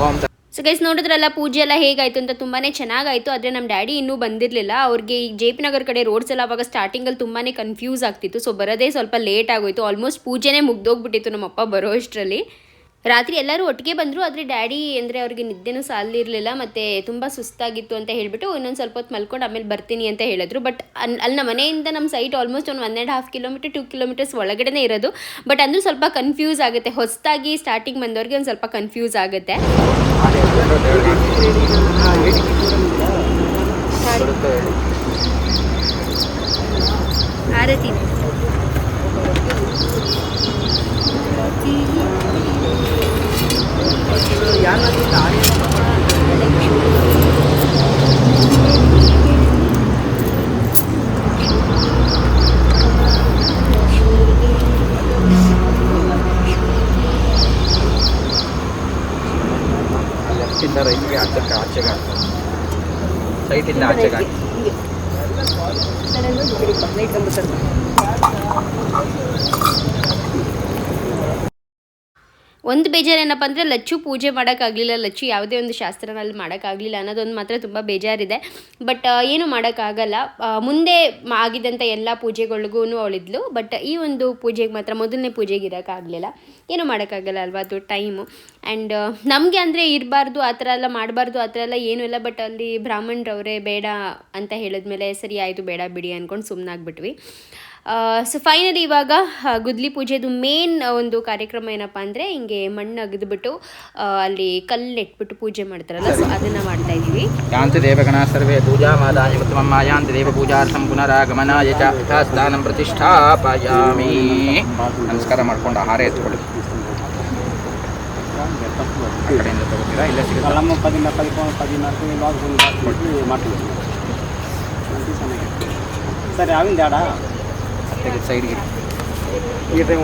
ओम ಸೊ ಗೈಸ್ ನೋಡಿದ್ರಲ್ಲ ಪೂಜೆ ಎಲ್ಲ ಹೇಗಾಯಿತು ಅಂತ ತುಂಬಾ ಚೆನ್ನಾಗಾಯಿತು. ಆದರೆ ನಮ್ಮ ಡ್ಯಾಡಿ ಇನ್ನೂ ಬಂದಿರಲಿಲ್ಲ. ಅವ್ರಿಗೆ ಈ ಜೆ ಪಿ ನಗರ್ ಕಡೆ ರೋಡ್ಸ್ ಎಲ್ಲ ಅವಾಗ ಸ್ಟಾರ್ಟಿಂಗಲ್ಲಿ ತುಂಬಾ ಕನ್ಫ್ಯೂಸ್ ಆಗ್ತಿತ್ತು. ಸೊ ಬರೋದೇ ಸ್ವಲ್ಪ ಲೇಟ್ ಆಗೋಯಿತು. ಆಲ್ಮೋಸ್ಟ್ ಪೂಜೆನೇ ಮುಗ್ದೋಗ್ಬಿಟ್ಟಿತ್ತು ನಮ್ಮಪ್ಪ ಬರೋ ಅಷ್ಟರಲ್ಲಿ. ರಾತ್ರಿ ಎಲ್ಲರೂ ಒಟ್ಟಿಗೆ ಬಂದರು. ಆದರೆ ಡ್ಯಾಡಿ ಅಂದರೆ ಅವ್ರಿಗೆ ನಿದ್ದೆನೂ ಸಾಲಿರಲಿಲ್ಲ ಮತ್ತು ತುಂಬ ಸುಸ್ತಾಗಿತ್ತು ಅಂತ ಹೇಳಿಬಿಟ್ಟು ಇನ್ನೊಂದು ಸ್ವಲ್ಪ ಹೊತ್ತು ಮಲ್ಕೊಂಡು ಆಮೇಲೆ ಬರ್ತೀನಿ ಅಂತ ಹೇಳಿದ್ರು. ಬಟ್ ಅಲ್ಲಿ ನಮ್ಮ ಮನೆಯಿಂದ ನಮ್ಮ ಸೈಟ್ ಆಲ್ಮೋಸ್ಟ್ ಒಂದು 1.5 ಕಿಲೋಮೀಟರ್ 2 ಕಿಲೋಮೀಟರ್ಸ್ ಒಳಗಡೆ ಇರೋದು. ಬಟ್ ಅಂದರೂ ಸ್ವಲ್ಪ ಕನ್ಫ್ಯೂಸ್ ಆಗುತ್ತೆ. ಹೊಸದಾಗಿ ಸ್ಟಾರ್ಟಿಂಗ್ ಬಂದವ್ರಿಗೆ ಒಂದು ಸ್ವಲ್ಪ ಕನ್ಫ್ಯೂಸ್ ಆಗುತ್ತೆ. ಆರತಿ ರೈಟ್ಗೆ ಆಚೆಗೆ ಸೈಟಿಂದ ಆಚೆಗೆ ಒಂದು ಬೇಜಾರೇನಪ್ಪ ಅಂದರೆ ಲಚ್ಚು ಪೂಜೆ ಮಾಡೋಕ್ಕಾಗಲಿಲ್ಲ. ಲಚ್ಚು ಯಾವುದೇ ಒಂದು ಶಾಸ್ತ್ರನಲ್ಲಿ ಮಾಡೋಕ್ಕಾಗಲಿಲ್ಲ ಅನ್ನೋದೊಂದು ಮಾತ್ರ ತುಂಬ ಬೇಜಾರಿದೆ. ಬಟ್ ಏನು ಮಾಡೋಕ್ಕಾಗಲ್ಲ. ಮುಂದೆ ಆಗಿದ್ದಂಥ ಎಲ್ಲ ಪೂಜೆಗಳಿಗೂ ಅವಳಿದ್ಲು. ಬಟ್ ಈ ಒಂದು ಪೂಜೆಗೆ ಮಾತ್ರ ಮೊದಲನೇ ಪೂಜೆಗೆ ಇರೋಕ್ಕಾಗಲಿಲ್ಲ. ಏನು ಮಾಡೋಕ್ಕಾಗಲ್ಲ ಅಲ್ವಾ, ಅದು ಟೈಮು. ಆ್ಯಂಡ್ ನಮಗೆ ಅಂದರೆ ಇರಬಾರ್ದು ಆ ಥರ ಎಲ್ಲ ಮಾಡಬಾರ್ದು ಆ ಥರ ಎಲ್ಲ ಏನೂ ಇಲ್ಲ. ಬಟ್ ಅಲ್ಲಿ ಬ್ರಾಹ್ಮಣರವರೇ ಬೇಡ ಅಂತ ಹೇಳಿದ್ಮೇಲೆ ಸರಿ ಆಯಿತು ಬೇಡ ಬಿಡಿ ಅಂದ್ಕೊಂಡು ಸುಮ್ಮನಾಗ್ಬಿಟ್ವಿ. ಸೊ ಫೈನಲಿ ಇವಾಗ ಗುದ್ಲಿ ಪೂಜೆದು ಮೇನ್ ಒಂದು ಕಾರ್ಯಕ್ರಮ ಏನಪ್ಪ ಅಂದರೆ ಹಿಂಗೆ ಮಣ್ಣು ಅಗೆದ್ಬಿಟ್ಟು ಅಲ್ಲಿ ಕಲ್ಲಿಟ್ಬಿಟ್ಟು ಪೂಜೆ ಮಾಡ್ತಾರಲ್ಲ, ಸೊ ಅದನ್ನು ಮಾಡ್ತಾ ಇದ್ದೀವಿ. ಯಾಂತಿ ದೇವಗಣ ಸರ್ವೇ ಪೂಜಾ ಮಾದಾಯ ಉತ್ತಮ ಯಾಂತಿ ದೇವ ಪೂಜಾರ್ಥಂ ಪುನರಾಗಮನಾಯ ಚ ಯಥಾಸ್ಥಾನಂ ಪ್ರತಿಷ್ಠಾಪಯಾಮಿ. ನಮಸ್ಕಾರ ಮಾಡ್ಕೊಂಡು ಆಹಾರ ಎತ್ಕೊಳ್ಳಿ. ಆ ಕಡೆಯಿಂದ ತಗೋತೀರಾ ಇಲ್ಲ ಸಿಗುತ್ತೆ ಸರಿ ಅವಿಂದ ಆಡ ಸೈಡ್ಗೆ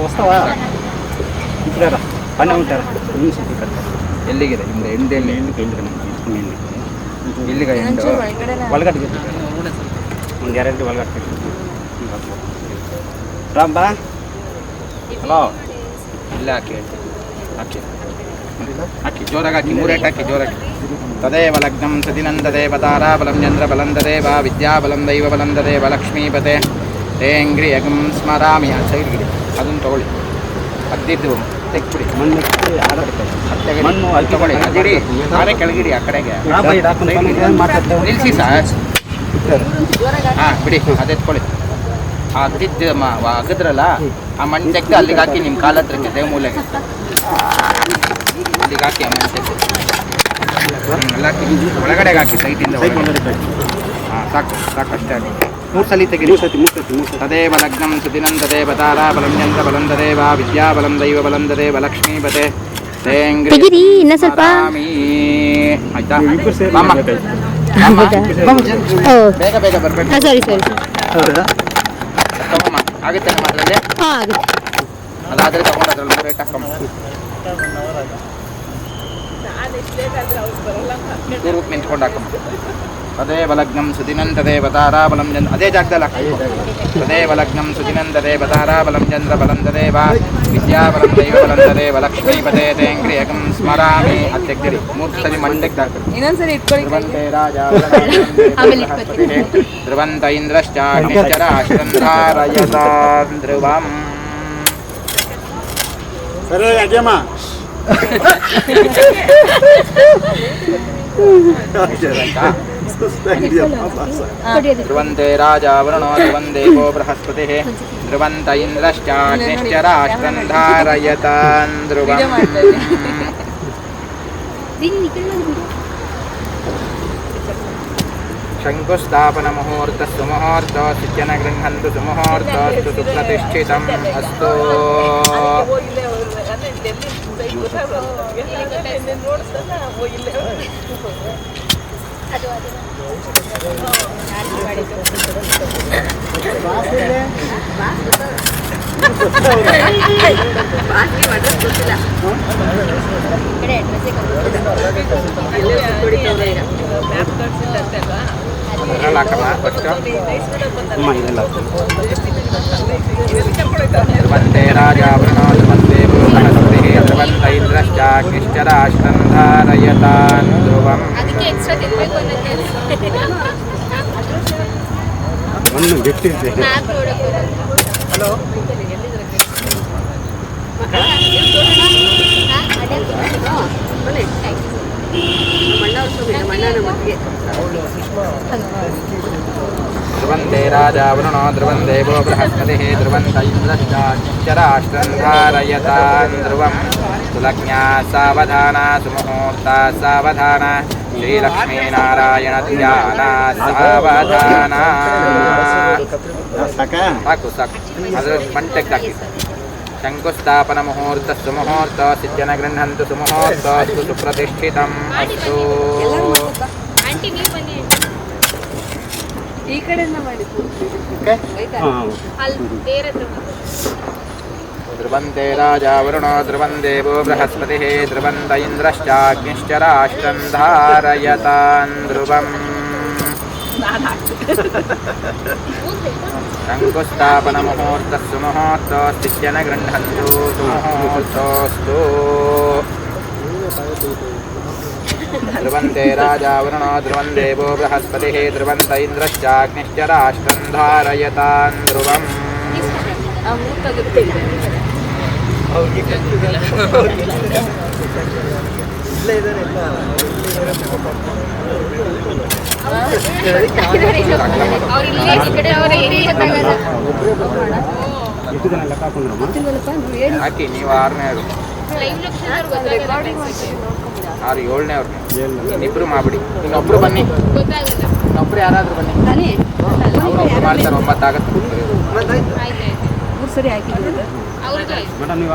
ವಸ್ತವ ಪನ್ನ ಉಂಟಾರ ಎಲ್ಲಿಗಿದೆ ಹಿಂದೆ ಎಂಡೆಲ್ಲಿ ಇಲ್ಲಿಗ ಎಂಡು ಒಳಗಟ್ಟಿಗೆ ಒಂದು ಎರಡು ಒಳಗಟ್ಟೆ ರಾಂಬ ಹಲೋ ಇಲ್ಲ ಹಾಕಿ ಹಾಕಿ ಜೋರಾಗಿ ಹಾಕಿ ಮೂರೇಟ್ ಹಾಕಿ ಜೋರಾಗಿ. ತದೇವ ಲಗ್ನಂ ಸತಿನಂದದೇವ ತಾರಾಬಲಂ ಚಂದ್ರಬಲಂ ತದೇವ ವಿದ್ಯಾಬಲಂ ದೈವಬಲಂ ತದೇವ ಲಕ್ಷ್ಮೀಪತೆ ತೇಂಗ್ರಿ ಯಗಂ ಸ್ಮರಾಮಿ. ಆ ಸೈಡ್ಗಿಡಿ ಅದನ್ನು ತಗೊಳ್ಳಿ. ಅದ್ದಿದ್ದು ತೆಗ್ಬಿಡಿ ಮಣ್ಣು ಮಣ್ಣು ಅಲ್ಲಿ ತಗೊಳ್ಳಿ. ಅದಿಡಿ ಆರೆ ಕೆಳಗಿಡಿ ಆ ಕಡೆಗೆ ನಿಲ್ಲಿಸಿ ಸರ್. ಹಾಂ ಬಿಡಿ ಅದು ಎತ್ಕೊಳ್ಳಿ. ಆ ಅದ್ದಿದ್ದು ಅಗದ್ರಲ್ಲ ಆ ಮಣ್ಣು ತೆಗ್ದು ಅಲ್ಲಿಗೆ ಹಾಕಿ ನಿಮ್ಮ ಕಾಲ ಹತ್ರಕ್ಕೆ ದೇವ ಮೂಲೆಗೆ ಅಲ್ಲಿಗೆ ಹಾಕಿ ಆ ಮಣ್ಣು ತೆಗ್ದು ಎಲ್ಲ ಹಾಕಿ ಒಳಗಡೆಗೆ ಹಾಕಿ ಸೈಟಿಂದ ಹಾಂ ಸಾಕು ಅಷ್ಟೇ ಆಗಿ 3 ಸಲ ತೆಗಿರಿ. ತದೇವ ಲಗ್ನಂ ಸುದಿನಂ ತದೇವ ತಾರಾಬಲಂ ಚಂದ್ರಬಲಂ ತದೇವ ವಿದ್ಯಾಬಲಂ ದೈವಬಲಂ ತದೇವ ಲಕ್ಷ್ಮೀಪತೆ ತೆಗಿರಿ ಇನ್ನ ಸ್ವಲ್ಪ. ಆಯ್ತಾ ಬೇಗ ಬೇಗ ಬರ್ಬೇಕು. ಸರಿ ತಗೊಮ್ಮ ಆಗುತ್ತೆ ನಮ್ಮ ಅದರಲ್ಲಿ. ಹಾಂ ಆಗುತ್ತೆ. ಅದಾದರೆ ತಗೊಂಡು ಅದ್ರಲ್ಲಿ ರೇಟ್ ಹಾಕಮ್ಮ. ಪೂರ್ವಕ್ಕೆ ನಿಂತ್ಕೊಂಡು ಹಾಕಮ್ಮ. ತದೇವ ಲಗ್ನಂ ಸುದಿನಂ ತದೇವ ತಾರಾಬಲಂ ಚಂದ್ರ ಅದೇ ಜಾಗದಲ್ಲಿ ಹಾಕಿ. ತದೇವ ಲಗ್ನಂ ಸುದಿನಂ ತದೇವ ತಾರಾಬಲಂ ಚಂದ್ರಬಲಂ ತದೇವ ವಿದ್ಯಾಬಲಂ ದೈವಬಲಂ ತದೇವ ಲಕ್ಷ್ಮೀಪತೆ ತೇಂಗ್ರಿ ಯಗಂ ಸ್ಮರಾಮಿ. ಅದು ತೆಗ್ದಿರಿ 3 ಸರಿ ಮಂಡಕ್ಕೆ ಹಾಕಿ. ಇನ್ನೊಂದ್ಸರಿ ಇಟ್ಕೊಳ್ಳಿ. ಧ್ರುವಂತೆ ರಾಜ ಧ್ರುವಂತ ಇಂದ್ರಶ್ಚಾಶ್ಚರಾಶ್ರಂಧಾರಯತಾಂ ಧ್ರುವಂ. ಸರಿ ಅಜ್ಜಮ್ಮ ಧ್ರುವಂತೆ ರಾಜ ವರುಣೋ ಧ್ರುವಂದೇವೋ ಬೃಹಸ್ಪತಿಃ ಧ್ರುವಂತ ಇಂದ್ರಶ್ಚಾಶ್ಚರಾಶ್ರಂಧಾರಯತಾಂ ಧ್ರುವಂ. ಶಂಕುಸ್ಥಾಪನ ಮುಹೂರ್ತ ಸುಮುಹೂರ್ತ ಸಿದ್ಧನ ಗೃಹಂತು ಸುಮುಹೂರ್ತ ಸುಪ್ರತಿಷ್ಠಿತಂ ಅಸ್ತು. ಅದ್ರಲ್ಲಿ ಹಾಕಮ್ಮ ಫಸ್ಟು. ಅಮ್ಮ ಇದೆಲ್ಲ ಧ್ರುವಂತೆ ರಾಜಾವೃಣೋ ಧ್ರುವಂತೆ ಬೃಹಸ್ಪತಿಃ ಧ್ರುವಂತ ಇಂದ್ರಶ್ಚಾಗ್ನಿಶ್ಚರಾಷ್ಟ್ರಂ ಧಾರಯತಾನ್ ಧ್ರುವಂ. ಒಂದು ಬಿಟ್ಟಿದ್ದೆ. ಧ್ರುವಂತೆ ರಾಜಾವೃಣೋ ಧ್ರುವಂ ದೇವೋ ಬೃಹಸ್ಪತಿಃ ಧ್ರುವಂತ ಇಂದ್ರಶ್ಚಾಗ್ನಿಶ್ಚರಾಷ್ಟ್ರಂ ಧಾರಯತಾನ್ ಧ್ರುವಂ. ಸುಲಗ್ನ್ಯಾ ಸಾವಧಾನ ಸುಮುಹೂರ್ತ ಸಾವಧಾನ ಶ್ರೀಲಕ್ಷ್ಮೀನಾರಾಯಣ ಧ್ಯಾನ ಸಾವಧಾನ. ಸಾಕಾ? ಸಾಕು ಸಾಕು, ಅದ್ರ ಮಂಟಕ್ಕೆ ಹಾಕಿ. ಶಂಕುಸ್ಥಾಪನ ಮುಹೂರ್ತ ಸುಮುಹೂರ್ತ ಸಿದ್ಧನ ಗೃಹಂತು ಸುಮುಹೂರ್ತ ಸುಪ್ರತಿಷ್ಠಿತಂ ಅಸ್ತು. ಈ ಕಡೆಯಿಂದ ಮಾಡಿದ್ದು ಹಾಂ ಧ್ರುವಂತೆ ರಾಜಾವೃಣೋ ಧ್ರುವಂ ದೇವೋ ಬೃಹಸ್ಪತಿಃ ಧ್ರುವಂತ ಇಂದ್ರಶ್ಚಾಗ್ನಿಶ್ಚರಾಷ್ಟ್ರಂ ಧಾರಯತಾನ್ ಧ್ರುವಂ. ಶಂಕುಸ್ಥಾಪನ ಮುಹೂರ್ತ ಸುಮುಹೂರ್ತ ಸಿದ್ಧನ ಗೃಹಂತು ಸುಮುಹೂರ್ತೋಸ್ತು. ಧ್ರುವಂತೆ ರಾಜಾವೃಣೋ ಧ್ರುವಂ ದೇವೋ ಬೃಹಸ್ಪತಿಃ ಧ್ರುವಂತ ಇಂದ್ರಶ್ಚಾಗ್ನಿಶ್ಚರಾಷ್ಟ್ರಂ ಧಾರಯತಾನ್ ಧ್ರುವಂ. ಎಷ್ಟು ಜನ ಲೆಕ್ಕ ಹಾಕೊಂಡ್ರಮ್ಮ? ಹಾಕಿ ನೀವು 6ನೇವ್ರು, 7ನೇವ್ರು, ಇನ್ನಿಬ್ರು ಮಾಡ್ಬಿಡಿ. ಇನ್ನೊಬ್ರು ಬನ್ನಿ, ಇನ್ನೊಬ್ರು ಯಾರಾದ್ರೂ ಬನ್ನಿ. ಅವ್ರೊಬ್ರು ಮಾಡ್ತಾರೆ, 9 ಆಗತ್ತೆ. ಮೇಡಮ್ ನೀವು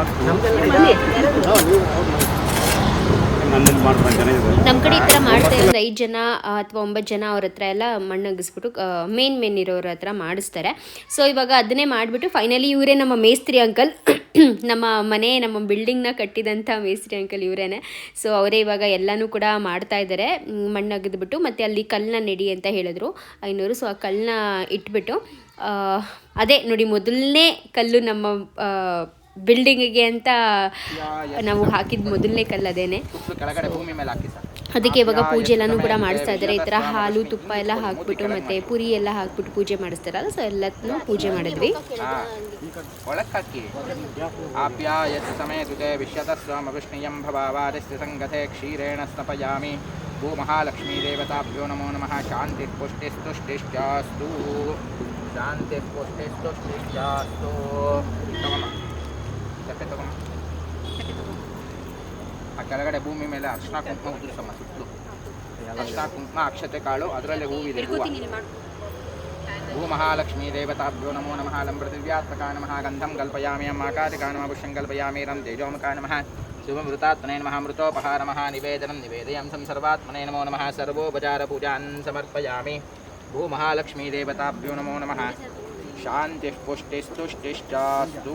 ನನ್ನಲ್ಲಿ ಮಾಡ್ಕೊಂಡು ಜನ ಇದ್ದಾರೆ. ನಮ್ಮ ಕಡೆ ಈ ಥರ ಮಾಡ್ತಾ ಇರೋದು 5 ಜನ ಅಥವಾ 9 ಜನ ಅವ್ರ ಹತ್ರ ಎಲ್ಲ ಮಣ್ಣು ಅಗಿಸ್ಬಿಟ್ಟು ಮೇನ್ ಇರೋರ ಹತ್ರ ಮಾಡಿಸ್ತಾರೆ. ಸೊ ಇವಾಗ ಅದನ್ನೇ ಮಾಡಿಬಿಟ್ಟು ಫೈನಲಿ ಇವರೇ ನಮ್ಮ ಮೇಸ್ತ್ರಿ ಅಂಕಲ್, ನಮ್ಮ ಬಿಲ್ಡಿಂಗ್ನ ಕಟ್ಟಿದಂಥ ಮೇಸ್ತ್ರಿ ಅಂಕಲ್ ಇವರೇನೆ. ಸೊ ಅವರೇ ಇವಾಗ ಎಲ್ಲನೂ ಕೂಡ ಮಾಡ್ತಾ ಇದ್ದಾರೆ. ಮಣ್ಣು ಅಗೆದ್ಬಿಟ್ಟು ಮತ್ತು ಅಲ್ಲಿ ಕಲ್ಲನ್ನ ನೆಡಿ ಅಂತ ಹೇಳಿದ್ರು 500. ಸೊ ಆ ಕಲ್ಲನ್ನ ಇಟ್ಬಿಟ್ಟು ಅದೇ ನೋಡಿ ಮೊದಲನೇ ಕಲ್ಲು ನಮ್ಮ ಬಿಲ್ಡಿಂಗಿಗೆ ಅಂತ ನಾವು ಹಾಕಿದ ಮೊದಲನೇ ಕಲ್ಲು ಅದೇನೆ. ಕೆಳಗಡೆ ಭೂಮಿ ಮೇಲೆ ಹಾಕಿ ಸರ್. ಅದಕ್ಕೆ ಇವಾಗ ಪೂಜೆ ಎಲ್ಲನೂ ಕೂಡ ಮಾಡಿಸ್ತಾ ಇದ್ದಾರೆ. ಈ ಥರ ಹಾಲು ತುಪ್ಪ ಎಲ್ಲ ಹಾಕ್ಬಿಟ್ಟು ಮತ್ತು ಪುರಿ ಎಲ್ಲ ಹಾಕ್ಬಿಟ್ಟು ಪೂಜೆ ಮಾಡಿಸ್ತಾರಲ್ಲ. ಸೊ ಎಲ್ಲದನ್ನೂ ಪೂಜೆ ಮಾಡಿದ್ವಿ. ಒಳಕ್ಕೆ ಹಾಕಿ. ಆಪ್ಯಾಯಸ್ಯ ಸಮೇತುತೆ ವಿಶ್ಯತಸ್ವಾಮವಿಷ್ಣಿಯಂ ಭವಾವಾರಸ್ಯ ಸಂಗತೆ ಕ್ಷೀರೇಣ ಸ್ನಪಯಾಮಿ. ಭೂ ಮಹಾಲಕ್ಷ್ಮೀ ದೇವತಾಭ್ಯೋ ನಮೋ ನಮಃ. ಶಾಂತಿ ಪುಷ್ಟಿಸ್ತುಷ್ಟಿಶ್ಚಾಸ್ತು. ಶಾಂತಿ ಪುಷ್ಟಿಸ್ತುಷ್ಟಿಶ್ಚಾಸ್ತು. ತಗೊಮ್ಮ, ಚಪ್ಪೆ ತಗೊಮ್ಮ. ಆ ಕೆಳಗಡೆ ಭೂಮಿ ಮೇಲೆ ಅರ್ಶಿನ ಕುಂಕುಮ ಉದುರಿಸಮ್ಮ ಸುತ್ತಲೂ. ಅರ್ಶಿನ ಕುಂಕುಮ ಅಕ್ಷತೆ ಕಾಳು ಅದರಲ್ಲೇ ಹೂವಿದೆ. ಭೂ ಮಹಾಲಕ್ಷ್ಮೀ ದೇವತಾಭ್ಯೋ ನಮೋ ನಮಃ. ಲಂ ಪೃಥಿವ್ಯಾತ್ಮಕಾ ನಮಃ. ಗಂಧಂ ಕಲ್ಪಯಾಮಿ. ಅಮ್ಮಾಕಾರಿಕಾ ನಮಃ. ಪುಷ್ಯಂ ಕಲ್ಪಯಾಮಿ. ರಂ ತೇಜೋಮಕಾ ನಮಃ. ಶುಭಮೃತಾತ್ಮನೇ ನಮಃ. ಮೃತೋಪಹಾರ ನಮಃ. ನಿವೇದನಂ ನಿವೇದಯಂಸಂ ಸರ್ವಾತ್ಮನೇ ನಮೋ ನಮಃ. ಸರ್ವೋಪಚಾರ ಪೂಜಾನ್ ಸಮರ್ಪಯಾಮಿ. ಭೂ ಮಹಾಲಕ್ಷ್ಮೀ ದೇವತಾಭ್ಯೋ ನಮೋ ನಮಃ. ಶಾಂತಿ ಪುಷ್ಟಿಸ್ತುಷ್ಟಿಶ್ಚಾಸ್ತು.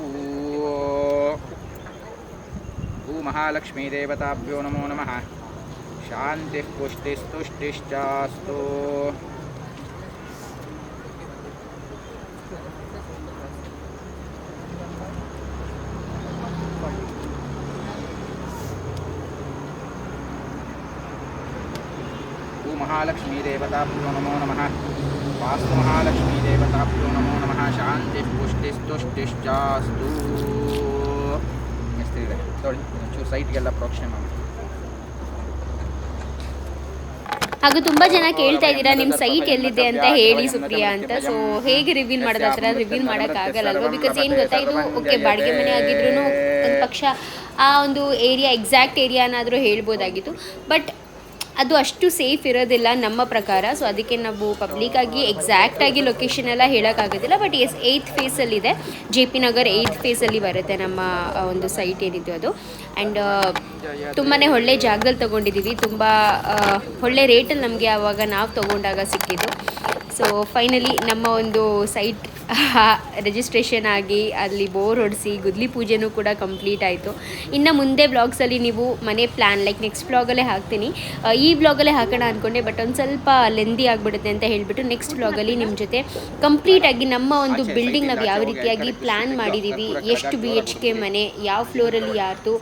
ಭೂ ಮಹಾಲಕ್ಷ್ಮೀ ದೇವತಾಭ್ಯೋ ನಮೋ ನಮಃ. ಶಾಂತಿ ಪುಷ್ಟಿಸ್ತುಷ್ಟಿಶ್ಚಾಸ್ತು. ಭೂ ಮಹಾಲಕ್ಷ್ಮೀ ದೇವತಾಭ್ಯೋ ನಮೋ ನಮಃ. ವಾಸ್ತು ಮಹಾಲಕ್ಷ್ಮೀ ದೇವತಾಭ್ಯೋ ನಮೋ ನಮಃ. ಶಾಂತಿ ಪುಷ್ಟಿಸ್ತುಷ್ಟಿಶ್ಚಾಸ್ತು. ಮೆಸ್ತ್ರಿಗಳೇ ನೋಡಿ ಒಂಚೂರು ಸೈಟ್ಗೆಲ್ಲ ಪ್ರೋಕ್ಷಣೆ ಮಾಡಿ. ಹಾಗೂ ತುಂಬ ಜನ ಕೇಳ್ತಾ ಇದ್ದೀರಾ ನಿಮ್ಮ ಸೈಟ್ ಎಲ್ಲಿದೆ ಅಂತ ಹೇಳಿ ಸುಪ್ರಿಯಾ ಅಂತ. ಸೊ ಹೇಗೆ ರಿವೀಲ್ ಮಾಡೋದು, ಆ ಥರ ರಿವೀಲ್ ಮಾಡೋಕ್ಕಾಗಲ್ಲಲ್ವ. ಬಿಕಾಸ್ ಏನು ಗೊತ್ತಾ, ಇದು ಓಕೆ ಬಾಡಿಗೆ ಮನೆ ಆಗಿದ್ರೂ ಒಂದು ಪಕ್ಷ ಆ ಒಂದು ಏರಿಯಾ ಎಕ್ಸಾಕ್ಟ್ ಏರಿಯಾನಾದರೂ ಹೇಳ್ಬೋದಾಗಿತ್ತು. ಬಟ್ ಅದು ಅಷ್ಟು ಸೇಫ್ ಇರೋದಿಲ್ಲ ನಮ್ಮ ಪ್ರಕಾರ. ಸೊ ಅದಕ್ಕೆ ನಾವು ಪಬ್ಲಿಕ್ಕಾಗಿ ಎಕ್ಸಾಕ್ಟಾಗಿ ಲೊಕೇಶನ್ ಎಲ್ಲ ಹೇಳೋಕ್ಕಾಗೋದಿಲ್ಲ. ಬಟ್ ಎಸ್ 8th ಫೇಸಲ್ಲಿದೆ, JP ನಗರ್ 8th ಫೇಸಲ್ಲಿ ಬರುತ್ತೆ ನಮ್ಮ ಒಂದು ಸೈಟ್ ಏನಿತ್ತು ಅದು. ಆ್ಯಂಡ್ ತುಂಬಾ ಒಳ್ಳೆ ಜಾಗದಲ್ಲಿ ತೊಗೊಂಡಿದ್ದೀವಿ. ತುಂಬ ಒಳ್ಳೆ ರೇಟಲ್ಲಿ ನಮಗೆ ಆವಾಗ ನಾವು ತೊಗೊಂಡಾಗ ಸಿಕ್ಕಿದ್ದು. ಸೊ ಫೈನಲಿ ನಮ್ಮ ಒಂದು ಸೈಟ್ ರಿಜಿಸ್ಟ್ರೇಷನ್ ಆಗಿ ಅಲ್ಲಿ ಬೋರ್ ಹೊಡಿಸಿ ಗುದ್ಲಿ ಪೂಜೆನೂ ಕೂಡ ಕಂಪ್ಲೀಟ್ ಆಯಿತು. ಇನ್ನು ಮುಂದೆ ಬ್ಲಾಗ್ಸಲ್ಲಿ ನೀವು ಮನೆ ಪ್ಲ್ಯಾನ್ ಲೈಕ್ ನೆಕ್ಸ್ಟ್ ಬ್ಲಾಗಲ್ಲೇ ಹಾಕ್ತೀನಿ. ಈ ಬ್ಲಾಗಲ್ಲೇ ಹಾಕೋಣ ಅಂದ್ಕೊಂಡೆ, ಬಟ್ ಒಂದು ಸ್ವಲ್ಪ ಲೆಂದಿ ಆಗಿಬಿಡುತ್ತೆ ಅಂತ ಹೇಳಿಬಿಟ್ಟು ನೆಕ್ಸ್ಟ್ ಬ್ಲಾಗಲ್ಲಿ ನಿಮ್ಮ ಜೊತೆ ಕಂಪ್ಲೀಟಾಗಿ ನಮ್ಮ ಒಂದು ಬಿಲ್ಡಿಂಗ್ ನಾವು ಯಾವ ರೀತಿಯಾಗಿ ಪ್ಲ್ಯಾನ್ ಮಾಡಿದ್ದೀವಿ, ಎಷ್ಟು BHK ಮನೆ, ಯಾವ ಫ್ಲೋರಲ್ಲಿ ಯಾರ್ದು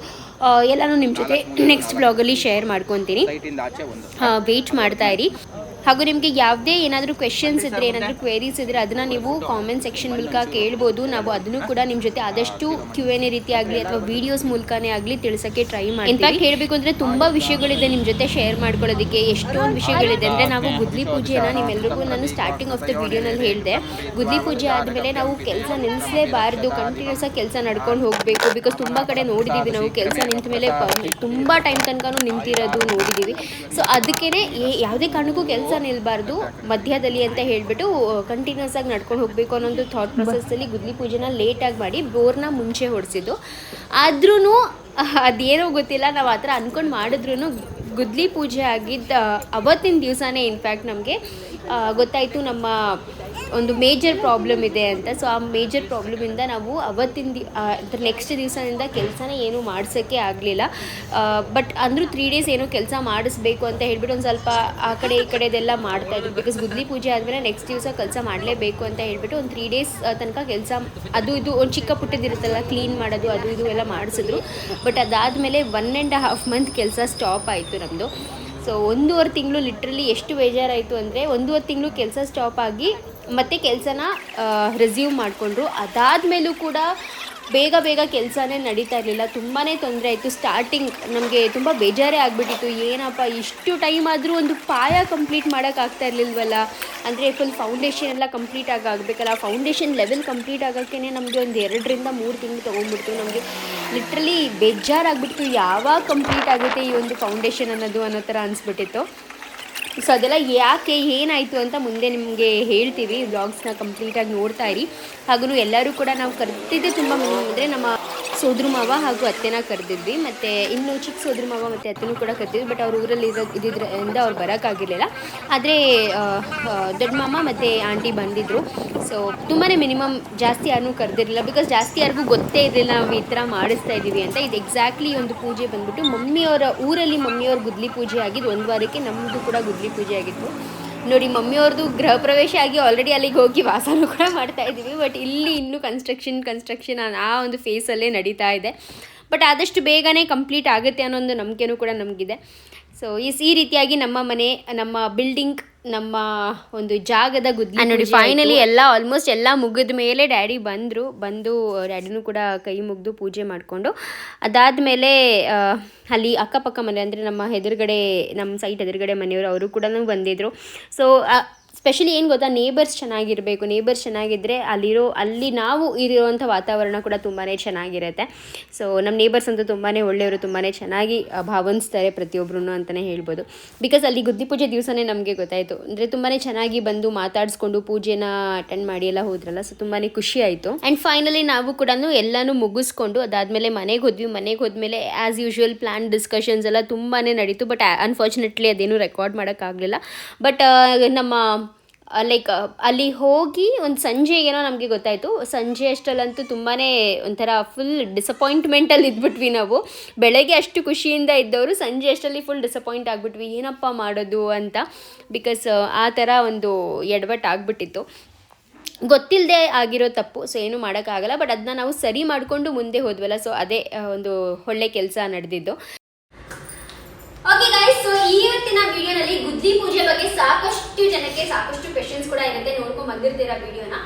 ಎಲ್ಲನೂ ನಿಮ್ಮ ಜೊತೆ ನೆಕ್ಸ್ಟ್ ಬ್ಲಾಗಲ್ಲಿ ಶೇರ್ ಮಾಡ್ಕೊತೀನಿ. ವೆಯ್ಟ್ ಮಾಡ್ತಾ ಇರಿ. ಹಾಗೂ ನಿಮಗೆ ಯಾವುದೇ ಏನಾದರೂ ಕ್ವೆಶನ್ಸ್ ಇದ್ದರೆ, ಏನಾದರೂ ಕ್ವೆರೀಸ್ ಇದ್ದರೆ ಅದನ್ನು ನೀವು ಕಾಮೆಂಟ್ ಸೆಕ್ಷನ್ ಮೂಲಕ ಕೇಳ್ಬೋದು. ನಾವು ಅದನ್ನು ಕೂಡ ನಿಮ್ಮ ಜೊತೆ ಆದಷ್ಟು Q&A ರೀತಿ ಆಗಲಿ ಅಥವಾ ವೀಡಿಯೋಸ್ ಮೂಲಕನೇ ಆಗಲಿ ತಿಳಿಸೋಕ್ಕೆ ಟ್ರೈ ಮಾಡಿ. ಇನ್ಫ್ಯಾಕ್ಟ್ ಹೇಳಬೇಕು ಅಂದರೆ ತುಂಬ ವಿಷಯಗಳಿದೆ ನಿಮ್ಮ ಜೊತೆ ಶೇರ್ ಮಾಡ್ಕೊಳ್ಳೋದಕ್ಕೆ. ಎಷ್ಟೊಂದು ವಿಷಯಗಳಿದೆ ಅಂದರೆ, ನಾವು ಗುದ್ಲಿ ಪೂಜೆಯನ್ನು ನಿಮ್ಮೆಲ್ಲರಿಗೂ ನಾನು ಸ್ಟಾರ್ಟಿಂಗ್ ಆಫ್ ದ ವಿಡಿಯೋನಲ್ಲಿ ಹೇಳಿದೆ. ಗುದ್ಲಿ ಪೂಜೆ ಆದಮೇಲೆ ನಾವು ಕೆಲಸ ನಿಲ್ಲಿಸಲೇಬಾರ್ದು, ಕಂಟಿನ್ಯೂಸ್ ಆಗಿ ಕೆಲಸ ನಡ್ಕೊಂಡು ಹೋಗಬೇಕು. ಬಿಕಾಸ್ ತುಂಬ ಕಡೆ ನೋಡಿದ್ದೀವಿ ನಾವು ಕೆಲಸ ನಿಂತ ಮೇಲೆ ತುಂಬ ಟೈಮ್ ತನಕ ನಿಂತಿರೋದು ನೋಡಿದ್ದೀವಿ. ಸೊ ಅದಕ್ಕೇ ಯಾವುದೇ ಕಾರಣಕ್ಕೂ ಕೆಲಸ ನಿಲ್ಬಾರ್ದು ಮಧ್ಯದಲ್ಲಿ ಅಂತ ಹೇಳಿಬಿಟ್ಟು ಕಂಟಿನ್ಯೂಸ್ ಆಗಿ ನಡ್ಕೊಂಡು ಹೋಗಬೇಕು ಅನ್ನೋ ಒಂದು ಥಾಟ್ ಪ್ರೊಸೆಸ್ಸಲ್ಲಿ ಗುದ್ಲಿ ಪೂಜೆನ ಲೇಟಾಗಿ ಮಾಡಿ ಬೋರ್ನ ಮುಂಚೆ ಹೊಡಿಸಿದ್ದು. ಆದ್ರೂ ಅದೇನೋ ಗೊತ್ತಿಲ್ಲ, ನಾವು ಆ ಥರ ಅಂದ್ಕೊಂಡು ಮಾಡಿದ್ರೂ ಗುದ್ಲಿ ಪೂಜೆ ಆಗಿದ್ದ ಅವತ್ತಿನ ದಿವಸನೇ ಇನ್ಫ್ಯಾಕ್ಟ್ ನಮಗೆ ಗೊತ್ತಾಯಿತು ನಮ್ಮ ಒಂದು ಮೇಜರ್ ಪ್ರಾಬ್ಲಮ್ ಇದೆ ಅಂತ. ಸೊ ಆ ಮೇಜರ್ ಪ್ರಾಬ್ಲಮಿಂದ ನಾವು ಅವತ್ತಿನ ನೆಕ್ಸ್ಟ್ ದಿವಸದಿಂದ ಕೆಲಸನ ಏನೂ ಮಾಡಿಸೋಕ್ಕೆ ಆಗಲಿಲ್ಲ. ಬಟ್ ಅಂದರೂ 3 days ಏನೋ ಕೆಲಸ ಮಾಡಿಸ್ಬೇಕು ಅಂತ ಹೇಳ್ಬಿಟ್ಟು ಒಂದು ಸ್ವಲ್ಪ ಆ ಕಡೆ ಈ ಕಡೆದೆಲ್ಲ ಮಾಡ್ತಾಯಿದ್ರು. ಬಿಕಾಸ್ ಗುದ್ಲಿ ಪೂಜೆ ಆದಮೇಲೆ ನೆಕ್ಸ್ಟ್ ದಿವಸ ಕೆಲಸ ಮಾಡಲೇಬೇಕು ಅಂತ ಹೇಳ್ಬಿಟ್ಟು ಒಂದು 3 days ತನಕ ಕೆಲಸ ಅದು ಇದು ಒಂದು ಚಿಕ್ಕ ಪುಟ್ಟದಿರುತ್ತಲ್ಲ ಕ್ಲೀನ್ ಮಾಡೋದು ಅದು ಇದು ಎಲ್ಲ ಮಾಡಿಸಿದ್ರು. ಬಟ್ ಅದಾದಮೇಲೆ 1.5 month ಕೆಲಸ ಸ್ಟಾಪ್ ಆಯಿತು ನಮ್ಮದು. ಸೊ 1.5 ತಿಂಗಳು ಲಿಟ್ರಲಿ ಎಷ್ಟು ಬೇಜಾರಾಯಿತು ಅಂದರೆ, 1.5 ತಿಂಗಳು ಕೆಲಸ ಸ್ಟಾಪ್ ಆಗಿ ಮತ್ತೆ ಕೆಲಸನ ರೆಸ್ಯೂಮ್ ಮಾಡಿಕೊಂಡ್ರು. ಅದಾದಮೇಲೂ ಕೂಡ ಬೇಗ ಕೆಲಸನೇ ನಡೀತಾ ಇರಲಿಲ್ಲ. ತುಂಬಾ ತೊಂದರೆ ಆಯಿತು. ಸ್ಟಾರ್ಟಿಂಗ್ ನಮಗೆ ತುಂಬ ಬೇಜಾರೇ ಆಗಿಬಿಟ್ಟಿತ್ತು. ಏನಪ್ಪ ಇಷ್ಟು ಟೈಮ್ ಆದರೂ ಒಂದು ಪಾಯ ಕಂಪ್ಲೀಟ್ ಮಾಡೋಕ್ಕಾಗ್ತಾ ಇರಲಿಲ್ವಲ್ಲ, ಅಂದರೆ ಫುಲ್ ಫೌಂಡೇಶನ್ ಎಲ್ಲ ಕಂಪ್ಲೀಟ್ ಆಗಬೇಕಲ್ಲ. ಫೌಂಡೇಶನ್ ಲೆವೆಲ್ ಕಂಪ್ಲೀಟ್ ಆಗೋಕ್ಕೇ ನಮಗೆ ಒಂದು 2 ರಿಂದ 3 ತಿಂಗಳು ತೊಗೊಂಡ್ಬಿಡ್ತು. ನಮಗೆ ಲಿಟ್ರಲಿ ಬೇಜಾರಾಗ್ಬಿಡ್ತು, ಯಾವಾಗ ಕಂಪ್ಲೀಟ್ ಆಗುತ್ತೆ ಈ ಒಂದು ಫೌಂಡೇಶನ್ ಅನ್ನೋ ಥರ ಅನಿಸ್ಬಿಟ್ಟಿತ್ತು. ಸೊ ಅದೆಲ್ಲ ಯಾಕೆ ಏನಾಯಿತು ಅಂತ ಮುಂದೆ ನಿಮಗೆ ಹೇಳ್ತೀವಿ. ವ್ಲಾಗ್ಸ್ನ ಕಂಪ್ಲೀಟಾಗಿ ನೋಡ್ತಾ ಇರಿ. ಹಾಗೂ ಎಲ್ಲರೂ ಕೂಡ ನಾವು ಕರೆದಿದ್ದೆ ತುಂಬ ಅಂದರೆ ನಮ್ಮ ಸೋದ್ರ ಮಾವ ಹಾಗೂ ಅತ್ತೆನ ಕರೆದಿದ್ವಿ. ಮತ್ತು ಇನ್ನು ಚಿಕ್ಕ ಸೋದ್ರ ಮಾವ ಮತ್ತು ಅತ್ತೆನೂ ಕೂಡ ಕರೆದಿದ್ವಿ. ಬಟ್ ಅವ್ರು ಊರಲ್ಲಿ ಇದ್ದಿದ್ದರಿಂದ ಅವ್ರು ಬರೋಕ್ಕಾಗಿರಲಿಲ್ಲ. ಆದರೆ ದೊಡ್ಡ ಮಾಮ ಮತ್ತು ಆಂಟಿ ಬಂದಿದ್ದರು. ಸೊ ತುಂಬಾ ಮಿನಿಮಮ್, ಜಾಸ್ತಿ ಯಾರನ್ನೂ ಕರೆದಿರಲಿಲ್ಲ. ಬಿಕಾಸ್ ಜಾಸ್ತಿ ಯಾರಿಗೂ ಗೊತ್ತೇ ಇರಲಿಲ್ಲ ನಾವು ಈ ಥರ ಮಾಡಿಸ್ತಾ ಇದ್ದೀವಿ ಅಂತ. ಇದು ಎಕ್ಸಾಕ್ಟ್ಲಿ ಒಂದು ಪೂಜೆ ಬಂದುಬಿಟ್ಟು ಮಮ್ಮಿಯವರ ಊರಲ್ಲಿ ಮಮ್ಮಿಯವ್ರ ಗುದ್ಲಿ ಪೂಜೆ ಆಗಿದ್ದು 1 ವಾರಕ್ಕೆ ನಮ್ಮದು ಕೂಡ ಗುದ್ಲಿ ಪೂಜೆ ಆಗಿತ್ತು. ನೋಡಿ, ಮಮ್ಮಿಯವ್ರದ್ದು ಗೃಹ ಪ್ರವೇಶ ಆಗಿ ಆಲ್ರೆಡಿ ಅಲ್ಲಿಗೆ ಹೋಗಿ ವಾಸನೂ ಕೂಡ ಮಾಡ್ತಾ ಇದ್ದೀವಿ. ಬಟ್ ಇಲ್ಲಿ ಇನ್ನೂ ಕನ್ಸ್ಟ್ರಕ್ಷನ್ ಆ ಒಂದು ಫೇಸಲ್ಲೇ ನಡೀತಾ ಇದೆ. ಬಟ್ ಆದಷ್ಟು ಬೇಗನೆ ಕಂಪ್ಲೀಟ್ ಆಗುತ್ತೆ ಅನ್ನೋ ಒಂದು ನಂಬಿಕೆನೂ ಕೂಡ ನಮಗಿದೆ. ಸೊ ಈ ರೀತಿಯಾಗಿ ನಮ್ಮ ಮನೆ, ನಮ್ಮ ಬಿಲ್ಡಿಂಗ್, ನಮ್ಮ ಒಂದು ಜಾಗದ ಗುದ್ಲಿ ನೋಡಿ ಫೈನಲಿ ಎಲ್ಲ ಆಲ್ಮೋಸ್ಟ್ ಎಲ್ಲ ಮುಗಿದ ಮೇಲೆ ಡ್ಯಾಡಿ ಬಂದು ಡ್ಯಾಡಿನೂ ಕೂಡ ಕೈ ಮುಗಿದು ಪೂಜೆ ಮಾಡಿಕೊಂಡು ಅದಾದಮೇಲೆ ಅಲ್ಲಿ ಅಕ್ಕಪಕ್ಕ ಮನೆ ಅಂದರೆ ನಮ್ಮ ಸೈಟ್ ಎದುರುಗಡೆ ಮನೆಯವರು ಅವರು ಕೂಡ ಬಂದಿದ್ದರು. ಸೊ ಸ್ಪೆಷಲಿ ಏನು ಗೊತ್ತಾ, ನೇಬರ್ಸ್ ಚೆನ್ನಾಗಿರಬೇಕು. ನೇಬರ್ಸ್ ಚೆನ್ನಾಗಿದ್ದರೆ ಅಲ್ಲಿ ನಾವು ಇರುವಂಥ ವಾತಾವರಣ ಕೂಡ ತುಂಬಾ ಚೆನ್ನಾಗಿರುತ್ತೆ. ಸೊ ನಮ್ಮ ನೇಬರ್ಸ್ ಅಂತೂ ತುಂಬಾ ಒಳ್ಳೆಯವರು, ತುಂಬಾ ಚೆನ್ನಾಗಿ ಭಾವಿಸ್ತಾರೆ ಪ್ರತಿಯೊಬ್ಬರೂ ಅಂತಲೇ ಹೇಳ್ಬೋದು. ಬಿಕಾಸ್ ಅಲ್ಲಿ ಗುದ್ಲಿ ಪೂಜೆ ದಿವಸನೇ ನಮಗೆ ಗೊತ್ತಾಯಿತು, ಅಂದರೆ ತುಂಬಾ ಚೆನ್ನಾಗಿ ಬಂದು ಮಾತಾಡಿಸ್ಕೊಂಡು ಪೂಜೆನ ಅಟೆಂಡ್ ಮಾಡಿ ಎಲ್ಲ ಹೋದ್ರಲ್ಲ. ಸೊ ತುಂಬಾ ಖುಷಿ ಆಯಿತು. ಆ್ಯಂಡ್ ಫೈನಲಿ ನಾವು ಕೂಡ ಎಲ್ಲನೂ ಮುಗಿಸ್ಕೊಂಡು ಅದಾದಮೇಲೆ ಮನೆಗೆ ಹೋದ್ಮೇಲೆ ಆ್ಯಸ್ ಯೂಶ್ವಲ್ ಪ್ಲ್ಯಾನ್ ಡಿಸ್ಕಷನ್ಸ್ ಎಲ್ಲ ತುಂಬಾ ನಡೀತು. ಬಟ್ ಅನ್ಫಾರ್ಚುನೇಟ್ಲಿ ಅದೇನು ರೆಕಾರ್ಡ್ ಮಾಡೋಕ್ಕಾಗಲಿಲ್ಲ. ಬಟ್ ನಮ್ಮ ಅಲ್ಲಿ ಹೋಗಿ ಒಂದು ಸಂಜೆಗೇನೋ ನಮಗೆ ಗೊತ್ತಾಯಿತು. ಸಂಜೆ ಅಷ್ಟರಲ್ಲಂತೂ ತುಂಬಾ ಒಂಥರ ಫುಲ್ ಡಿಸಪಾಯಿಂಟ್ಮೆಂಟಲ್ಲಿ ಇದ್ಬಿಟ್ವಿ ನಾವು. ಬೆಳಗ್ಗೆ ಅಷ್ಟು ಖುಷಿಯಿಂದ ಇದ್ದವರು ಸಂಜೆ ಅಷ್ಟರಲ್ಲಿ ಫುಲ್ ಡಿಸಪಾಯಿಂಟ್ ಆಗಿಬಿಟ್ವಿ, ಏನಪ್ಪ ಮಾಡೋದು ಅಂತ. ಬಿಕಾಸ್ ಆ ಥರ ಒಂದು ಎಡವಟ್ಟು ಆಗಿಬಿಟ್ಟಿತ್ತು. ಗೊತ್ತಿಲ್ಲದೆ ಆಗಿರೋ ತಪ್ಪು. ಸೊ ಏನೂ ಮಾಡೋಕ್ಕಾಗಲ್ಲ. ಬಟ್ ಅದನ್ನ ನಾವು ಸರಿ ಮಾಡಿಕೊಂಡು ಮುಂದೆ ಹೋದ್ವಲ್ಲ. ಸೊ ಅದೇ ಒಂದು ಒಳ್ಳೆ ಕೆಲಸ ನಡೆದಿದ್ದು. ಓಕೆ ಗೈಸ್, ಸೊ ಇವತ್ತಿನ ವಿಡಿಯೋನಲ್ಲಿ ಗುದ್ಲಿ ಪೂಜೆ ಬಗ್ಗೆ ಸಾಕಷ್ಟು ಜನಕ್ಕೆ ಸಾಕಷ್ಟು ಕ್ವೆಶನ್ಸ್ ಕೂಡ ಇರುತ್ತೆ, ನೋಡ್ಕೊಂಡು ಬಂದಿರ್ತೀರಾ ವಿಡಿಯೋನ.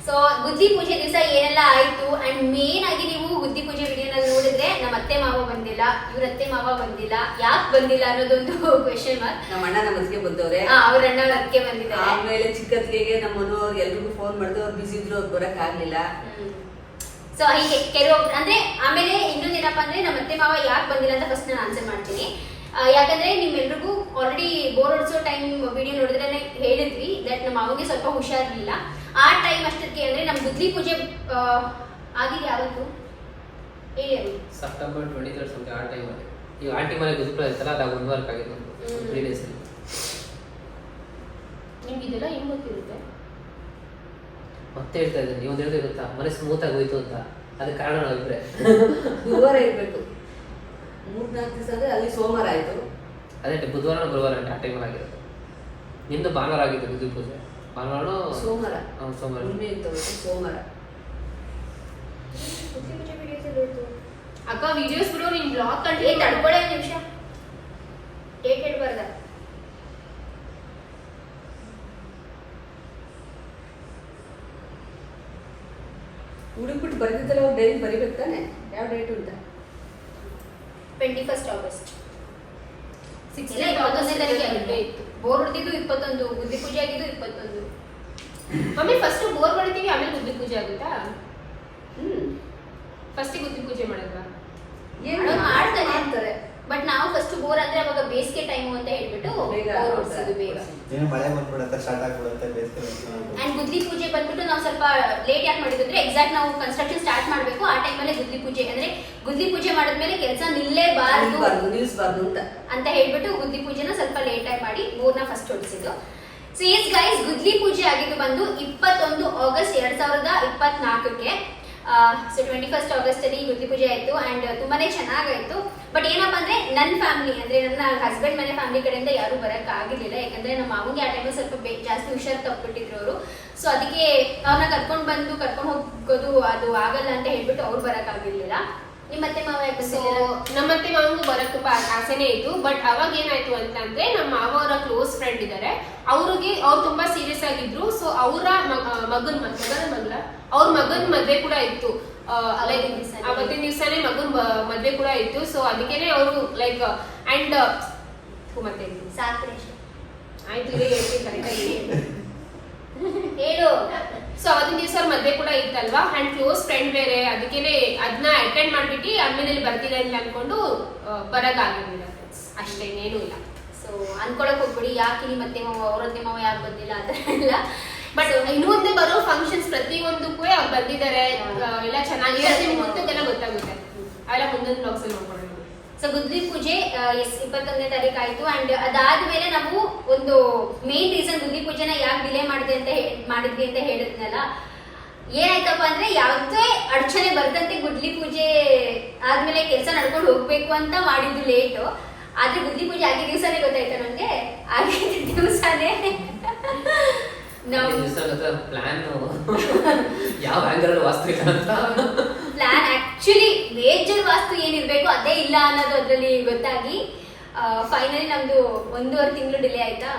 ಸೊ ಗುದ್ಲಿ ಪೂಜೆ ದಿವಸ ಏನೆಲ್ಲ ಆಯಿತು, ಆ್ಯಂಡ್ ಮೇನ್ ಆಗಿ ನೀವು ಗುದ್ಲಿ ಪೂಜೆ ವಿಡಿಯೋನಲ್ಲಿ ನೋಡಿದ್ರೆ ನಮ್ಮ ಅತ್ತೆ ಮಾವ ಬಂದಿಲ್ಲ, ಇವ್ರ ಅತ್ತೆ ಮಾವ ಬಂದಿಲ್ಲ, ಯಾಕೆ ಬಂದಿಲ್ಲ ಅನ್ನೋದೊಂದು ಕ್ವೆಶನ್ ಮಾರ್ಕ್. ನಮ್ಮ ಅಣ್ಣ ನಮ್ಮ ಅತ್ತಿಗೆ ಬಂದವ್ರೆ, ಅವ್ರ ಅಣ್ಣ ಅವ್ರ ಅತ್ತಿಗೆ ಬಂದಿದ್ದಾರೆ. ಆಮೇಲೆ ಚಿಕ್ಕತ್ತಿಗೆ ನಮ್ಮ ಮನೆಯವ್ರು ಎಲ್ರಿಗೂ ಫೋನ್ ಮಾಡಿದ್ರು, ಅವ್ರು ಬಿಸಿ ಇದ್ರು, ಅವ್ರು ಬರೋಕ್ಕಾಗಲಿಲ್ಲ. ಸೊ ಹೀಗೆ ಕೆಲವೊಬ್ರು ಅಂದರೆ ಆಮೇಲೆ ಇನ್ನೊಂದೇನಪ್ಪ ಅಂದರೆ ನಮ್ಮ ಅತ್ತೆ ಮಾವ ಯಾಕೆ ಬಂದಿಲ್ಲ ಅಂತ ಫಸ್ಟ್ ನಾನು ಆನ್ಸರ್ ಮಾಡ್ತೀನಿ. ಯಾಕಂದ್ರೆ ನಿಮ್ಮೆಲ್ರಿಗೂ ಆಲ್ರೆಡಿ ಬೋರ್ ಹೊಡಿಸೋ ಟೈಮ್ ವಿಡಿಯೋ ನೋಡಿದ್ರೆ ಹೇಳಿದ್ವಿ ದಟ್ ನಮ್ಮ ಮಾವನಿಗೆ ಸ್ವಲ್ಪ ಹುಷಾರಿರಲಿಲ್ಲ. ಆ ಟೈಮ್ ಅಷ್ಟಕ್ಕೆ ಅಂದರೆ ನಮ್ಮ ಗುದ್ಲಿ ಪೂಜೆ ಆಗಿದೆ ಯಾವತ್ತು ಹೇಳಿ, ಅದು ಸೆಪ್ಟೆಂಬರ್ 23 ಸಂತೆ ಆ ಟೈಮಲ್ಲಿ. ಈಗ ಆಂಟಿ ಮನೆ ಗುದ್ಲಿ ಇರ್ತಲ್ಲ, ಅದಾಗ 1 ವಾರಕ್ಕೆ ಆಗಿತ್ತು 3 ಡೇಸಲ್ಲಿ. ನಿಮ್ಗೆ ಇದೆಲ್ಲ ಹೆಂಗೆ ಗೊತ್ತಿರುತ್ತೆ? ಮತ್ತೆ ಹೇಳ್ತಾ ಇದ್ದೀನಿ, ನೀವು ಒಂದು ಹೇಳಿದ್ರೆ ಗೊತ್ತಾ, ಮನೆ ಸ್ಮೂತ್ ಆಗಿ ಹೋಯ್ತು ಅಂತ. ಅದಕ್ಕೆ ಕಾರಣ ನಾವಿಬ್ರೆ. ಗುರುವಾರ ಇರಬೇಕು. 3-4 ದಿವಸ ಅಂದರೆ ಅಲ್ಲಿ ಸೋಮವಾರ ಆಯಿತು. ಅದೇ ಬುಧವಾರ ಗುರುವಾರ ಆ ಟೈಮಲ್ಲಿ ಆಗಿರೋದು. ನಿಮ್ದು ಭಾನುವಾರ ಆಗಿತ್ತು ಗುದ್ಲಿ ಪೂಜೆ. ಭಾನುವಾರ ಸೋಮವಾರ ಸೋಮವಾರ ಹುಣ್ಣಿಮೆ ಇತ್ತು ಸೋಮವಾರ. ಅಕ್ಕ ವಿಡಿಯೋಸ್ ಬಿಡು, ನೀನ್ ಬ್ಲಾಗ್ ಕಂಡು ತಡ್ಕೊಳ್ಳೆ ಒಂದು ನಿಮಿಷ. ಡೇಟ್ ಹೇಳ್ಬಾರ್ದ? ಹುಡುಕ್ಬಿಟ್ಟು ಬರೆದಿದ್ದಲ್ಲ, ಅವ್ರು ಡೈರಿ ಬರಿಬೇಕು ತಾನೆ, ಯಾವ ಡೇಟು ಅಂತ. 21 ಆಗಸ್ಟ್. 21ನೇ ತಾರೀಕು ಆಗಿತ್ತು. ಬೋರ್ ಹೊಡೆದಿದ್ದು 21, ಗುದ್ದಿ ಪೂಜೆ ಆಗಿದ್ದು 21. ಆಮೇಲೆ ಫಸ್ಟ್ ಬೋರ್ ಹೊಡಿತೀವಿ, ಆಮೇಲೆ ಗುದ್ದಿ ಪೂಜೆ ಆಗುತ್ತಾ? ಫಸ್ಟ್ ಗುದ್ದಿ ಪೂಜೆ ಮಾಡಿದ್ವಾ? ಮಾಡ್ತಾರೆ. ಬಟ್ ನಾವು ಫಸ್ಟ್ ಬೋರ್ ಅಂದ್ರೆ ಅವಾಗ ಬೇಸಿಗೆ ಟೈಮು ಅಂತ ಹೇಳ್ಬಿಟ್ಟು ಬೋರ್ ಹೊಡ್ಸೋದು ಬೇಗ. ಮಳೆ ಬಂದ್ಬಿಡುತ್ತೆ, ಸ್ಟಾರ್ಟ್ ಆಗ್ಬಿಡುತ್ತೆ ಬೇಸಿಗೆ. ಅಂಡ್ ಗುದ್ಲಿ ಪೂಜೆ ಬಂದ್ಬಿಟ್ಟು ನಾವು ಸ್ವಲ್ಪ ಲೇಟ್ ಯಾಕೆ ಮಾಡಿದ್ರೆ, ಎಕ್ಸಾಕ್ಟ್ ನಾವು ಕನ್ಸ್ಟ್ರಕ್ಷನ್ ಸ್ಟಾರ್ಟ್ ಮಾಡಬೇಕು ಆ ಟೈಮಲ್ಲೇ ಗುದ್ಲಿ ಪೂಜೆ, ಅಂದ್ರೆ ಗುದ್ಲಿ ಪೂಜೆ ಮಾಡಿದ್ಮೇಲೆ ಕೆಲಸ ನಿಲ್ಲಿಸಬಾರ್ದು ಅಂತ ಹೇಳ್ಬಿಟ್ಟು ಗುದ್ಲಿ ಪೂಜೆನ ಸ್ವಲ್ಪ ಲೇಟ್ ಆಗಿ ಮಾಡಿ ಬೋರ್ನ ಫಸ್ಟ್ ಹೊಡಿಸಿದ್ದು. ಸೊ ಎಸ್ ಗೈಸ್, ಗುದ್ಲಿ ಪೂಜೆ ಆಗಿದ್ದು ಬಂದು 21 ಆಗಸ್ಟ್ 2024ಕ್ಕೆ. ಸೊ 21 ಆಗಸ್ಟ್ ಅಲ್ಲಿ ಗುದ್ಲಿ ಪೂಜೆ ಆಯ್ತು ಅಂಡ್ ತುಂಬಾನೇ ಚೆನ್ನಾಗಾಯ್ತು. ಬಟ್ ಏನಪ್ಪಾ ಅಂದ್ರೆ ನನ್ನ ಫ್ಯಾಮಿಲಿ ಅಂದ್ರೆ ನನ್ನ ಹಸ್ಬೆಂಡ್ ಮನೆ ಫ್ಯಾಮಿಲಿ ಕಡೆಯಿಂದ ಯಾರು ಬರಕ್ ಆಗಿರ್ಲಿಲ್ಲ, ಯಾಕಂದ್ರೆ ನಮ್ಮ ಮಾವನಿಗೆ ಆ ಟೈಮಲ್ಲಿ ಸ್ವಲ್ಪ ಜಾಸ್ತಿ ಹುಷಾರು ತಪ್ಪಿಟ್ಟಿದ್ರು ಅವರು. ಸೊ ಅದಕ್ಕೆ ಅವ್ರನ್ನ ಕರ್ಕೊಂಡು ಹೋಗೋದು ಅದು ಆಗಲ್ಲ ಅಂತ ಹೇಳ್ಬಿಟ್ಟು ಅವ್ರು ಬರಕ್ ಆಗಿರ್ಲಿಲ್ಲ. ನಿಮ್ಮತ್ತೆ ಮಾವ ನಮ್ಮತ್ತೆ ಮಾವಂಗೂ ಬರಕ್ ತುಂಬಾ ಆಸೆನೇ ಇತ್ತು. ಬಟ್ ಅವಾಗ ಏನಾಯ್ತು ಅಂತಂದ್ರೆ, ನಮ್ಮ ಮಾವ ಅವರ ಕ್ಲೋಸ್ ಫ್ರೆಂಡ್ ಇದ್ದಾರೆ, ಅವ್ರು ತುಂಬಾ ಸೀರಿಯಸ್ ಆಗಿದ್ರು. ಸೊ ಅವರ ಮಗನ್ ಮದ್ವೆ ಕೂಡ ಇತ್ತು. ಅವತ್ತಿನ ದಿವಸನೇ ಮಗನ್ ಮದ್ವೆ ಕೂಡ ಇತ್ತು. ಸೊ ಅದಕ್ಕೇನೆ ಅವರು ಲೈಕ್ ಅಂಡ್ ಮತ್ತೆ ಆಯ್ತು ಹೇಳ್ತೀನಿ ಕರೆಕ್ಟಾಗಿ ಹೇಳು. ಸೊ ಅವತ್ತಿನ ದಿವಸ ಅವ್ರ ಮದ್ವೆ ಕೂಡ ಇತ್ತಲ್ವಾ, ಅಂಡ್ ಕ್ಲೋಸ್ ಫ್ರೆಂಡ್ ಬೇರೆ, ಅದಕ್ಕೇನೆ ಅದನ್ನ ಅಟೆಂಡ್ ಮಾಡ್ಬಿಟ್ಟು ಆಮೇಲೆ ಇಲ್ಲಿ ಬರ್ತಿದೆ ಅಂತ ಅನ್ಕೊಂಡು ಬರಕ್ಕಾಗಿರ್ಲಿಲ್ಲ. ಅಷ್ಟೇ, ಇನ್ನೇನು ಇಲ್ಲ. ಸೊ ಅನ್ಕೊಳಕ್ ಹೋಗ್ಬಿಡಿ ಯಾಕೆ ನಿಮ್ಮತ್ತೆ ಮಾವ ಅವ್ರತ್ತೆ ಮಾವ ಯಾಕೆ ಬಂದಿಲ್ಲ ಅಂತ ಇಲ್ಲ. ಬಟ್ ಇನ್ನು ಮುಂದೆ ಬರೋ ಫಂಕ್ಷನ್ಸ್ ಪ್ರತಿಯೊಂದಕ್ಕೂ ಅವ್ರು ಬಂದಿದ್ದಾರೆ, ಎಲ್ಲ ಚೆನ್ನಾಗಿರುತ್ತೆ, ಮುಂದಕ್ಕೆಲ್ಲ ಗೊತ್ತಾಗುತ್ತೆ. ಅವೆಲ್ಲ ಮುಂದಿನ ಬ್ಲಾಗ್ಸ್ ಅಲ್ಲಿ ನೋಡ್ಕೊಳ್ಳೋಣ. ಸೊ ಗುದ್ಲಿ ಪೂಜೆ 21ನೇ ತಾರೀಕು ಆಯ್ತು. ಅಂಡ್ ಅದಾದ್ಮೇಲೆ ನಾವು ಒಂದು ಮೇನ್ ರೀಸನ್ ಗುದ್ಲಿ ಪೂಜೆನ ಯಾಕೆ ಡಿಲೇ ಮಾಡಿದ್ವಿ ಅಂತ ಹೇಳಿದ್ನಲ್ಲ, ಏನಾಯ್ತಪ್ಪ ಅಂದ್ರೆ ಯಾವುದೇ ಅಡಚಣೆ ಬರ್ದಂತೆ ಗುದ್ಲಿ ಪೂಜೆ ಆದ್ಮೇಲೆ ಕೆಲಸ ನಡ್ಕೊಂಡು ಹೋಗ್ಬೇಕು ಅಂತ ಮಾಡಿದ್ದು ಲೇಟು. ಆದ್ರೆ ಗುದ್ಲಿ ಪೂಜೆ ಆಗಿದ್ದ ದಿವಸನೇ ಗೊತ್ತಾಯ್ತು ನಮ್ಗೆ, ಆಗಿದ್ದ ದಿವಸನೇ ಪ್ಲಾನ್ ಯಾವ ಆಂಗಲ್ ವಾಸ್ತವಿಕ ಅಂತ ಪ್ಲಾನ್ ಆಕ್ಚುಲಿ ಮೇಜರ್ ವಾಸ್ತು ಏನಿರ್ಬೇಕು ಅದೇ ಇಲ್ಲ ಅನ್ನೋದು ಅದ್ರಲ್ಲಿ ಗೊತ್ತಾಗಿ ಫೈನಲಿ ನಮ್ದು 1.5 ತಿಂಗಳು ಡಿಲೇ ಆಯ್ತಾ.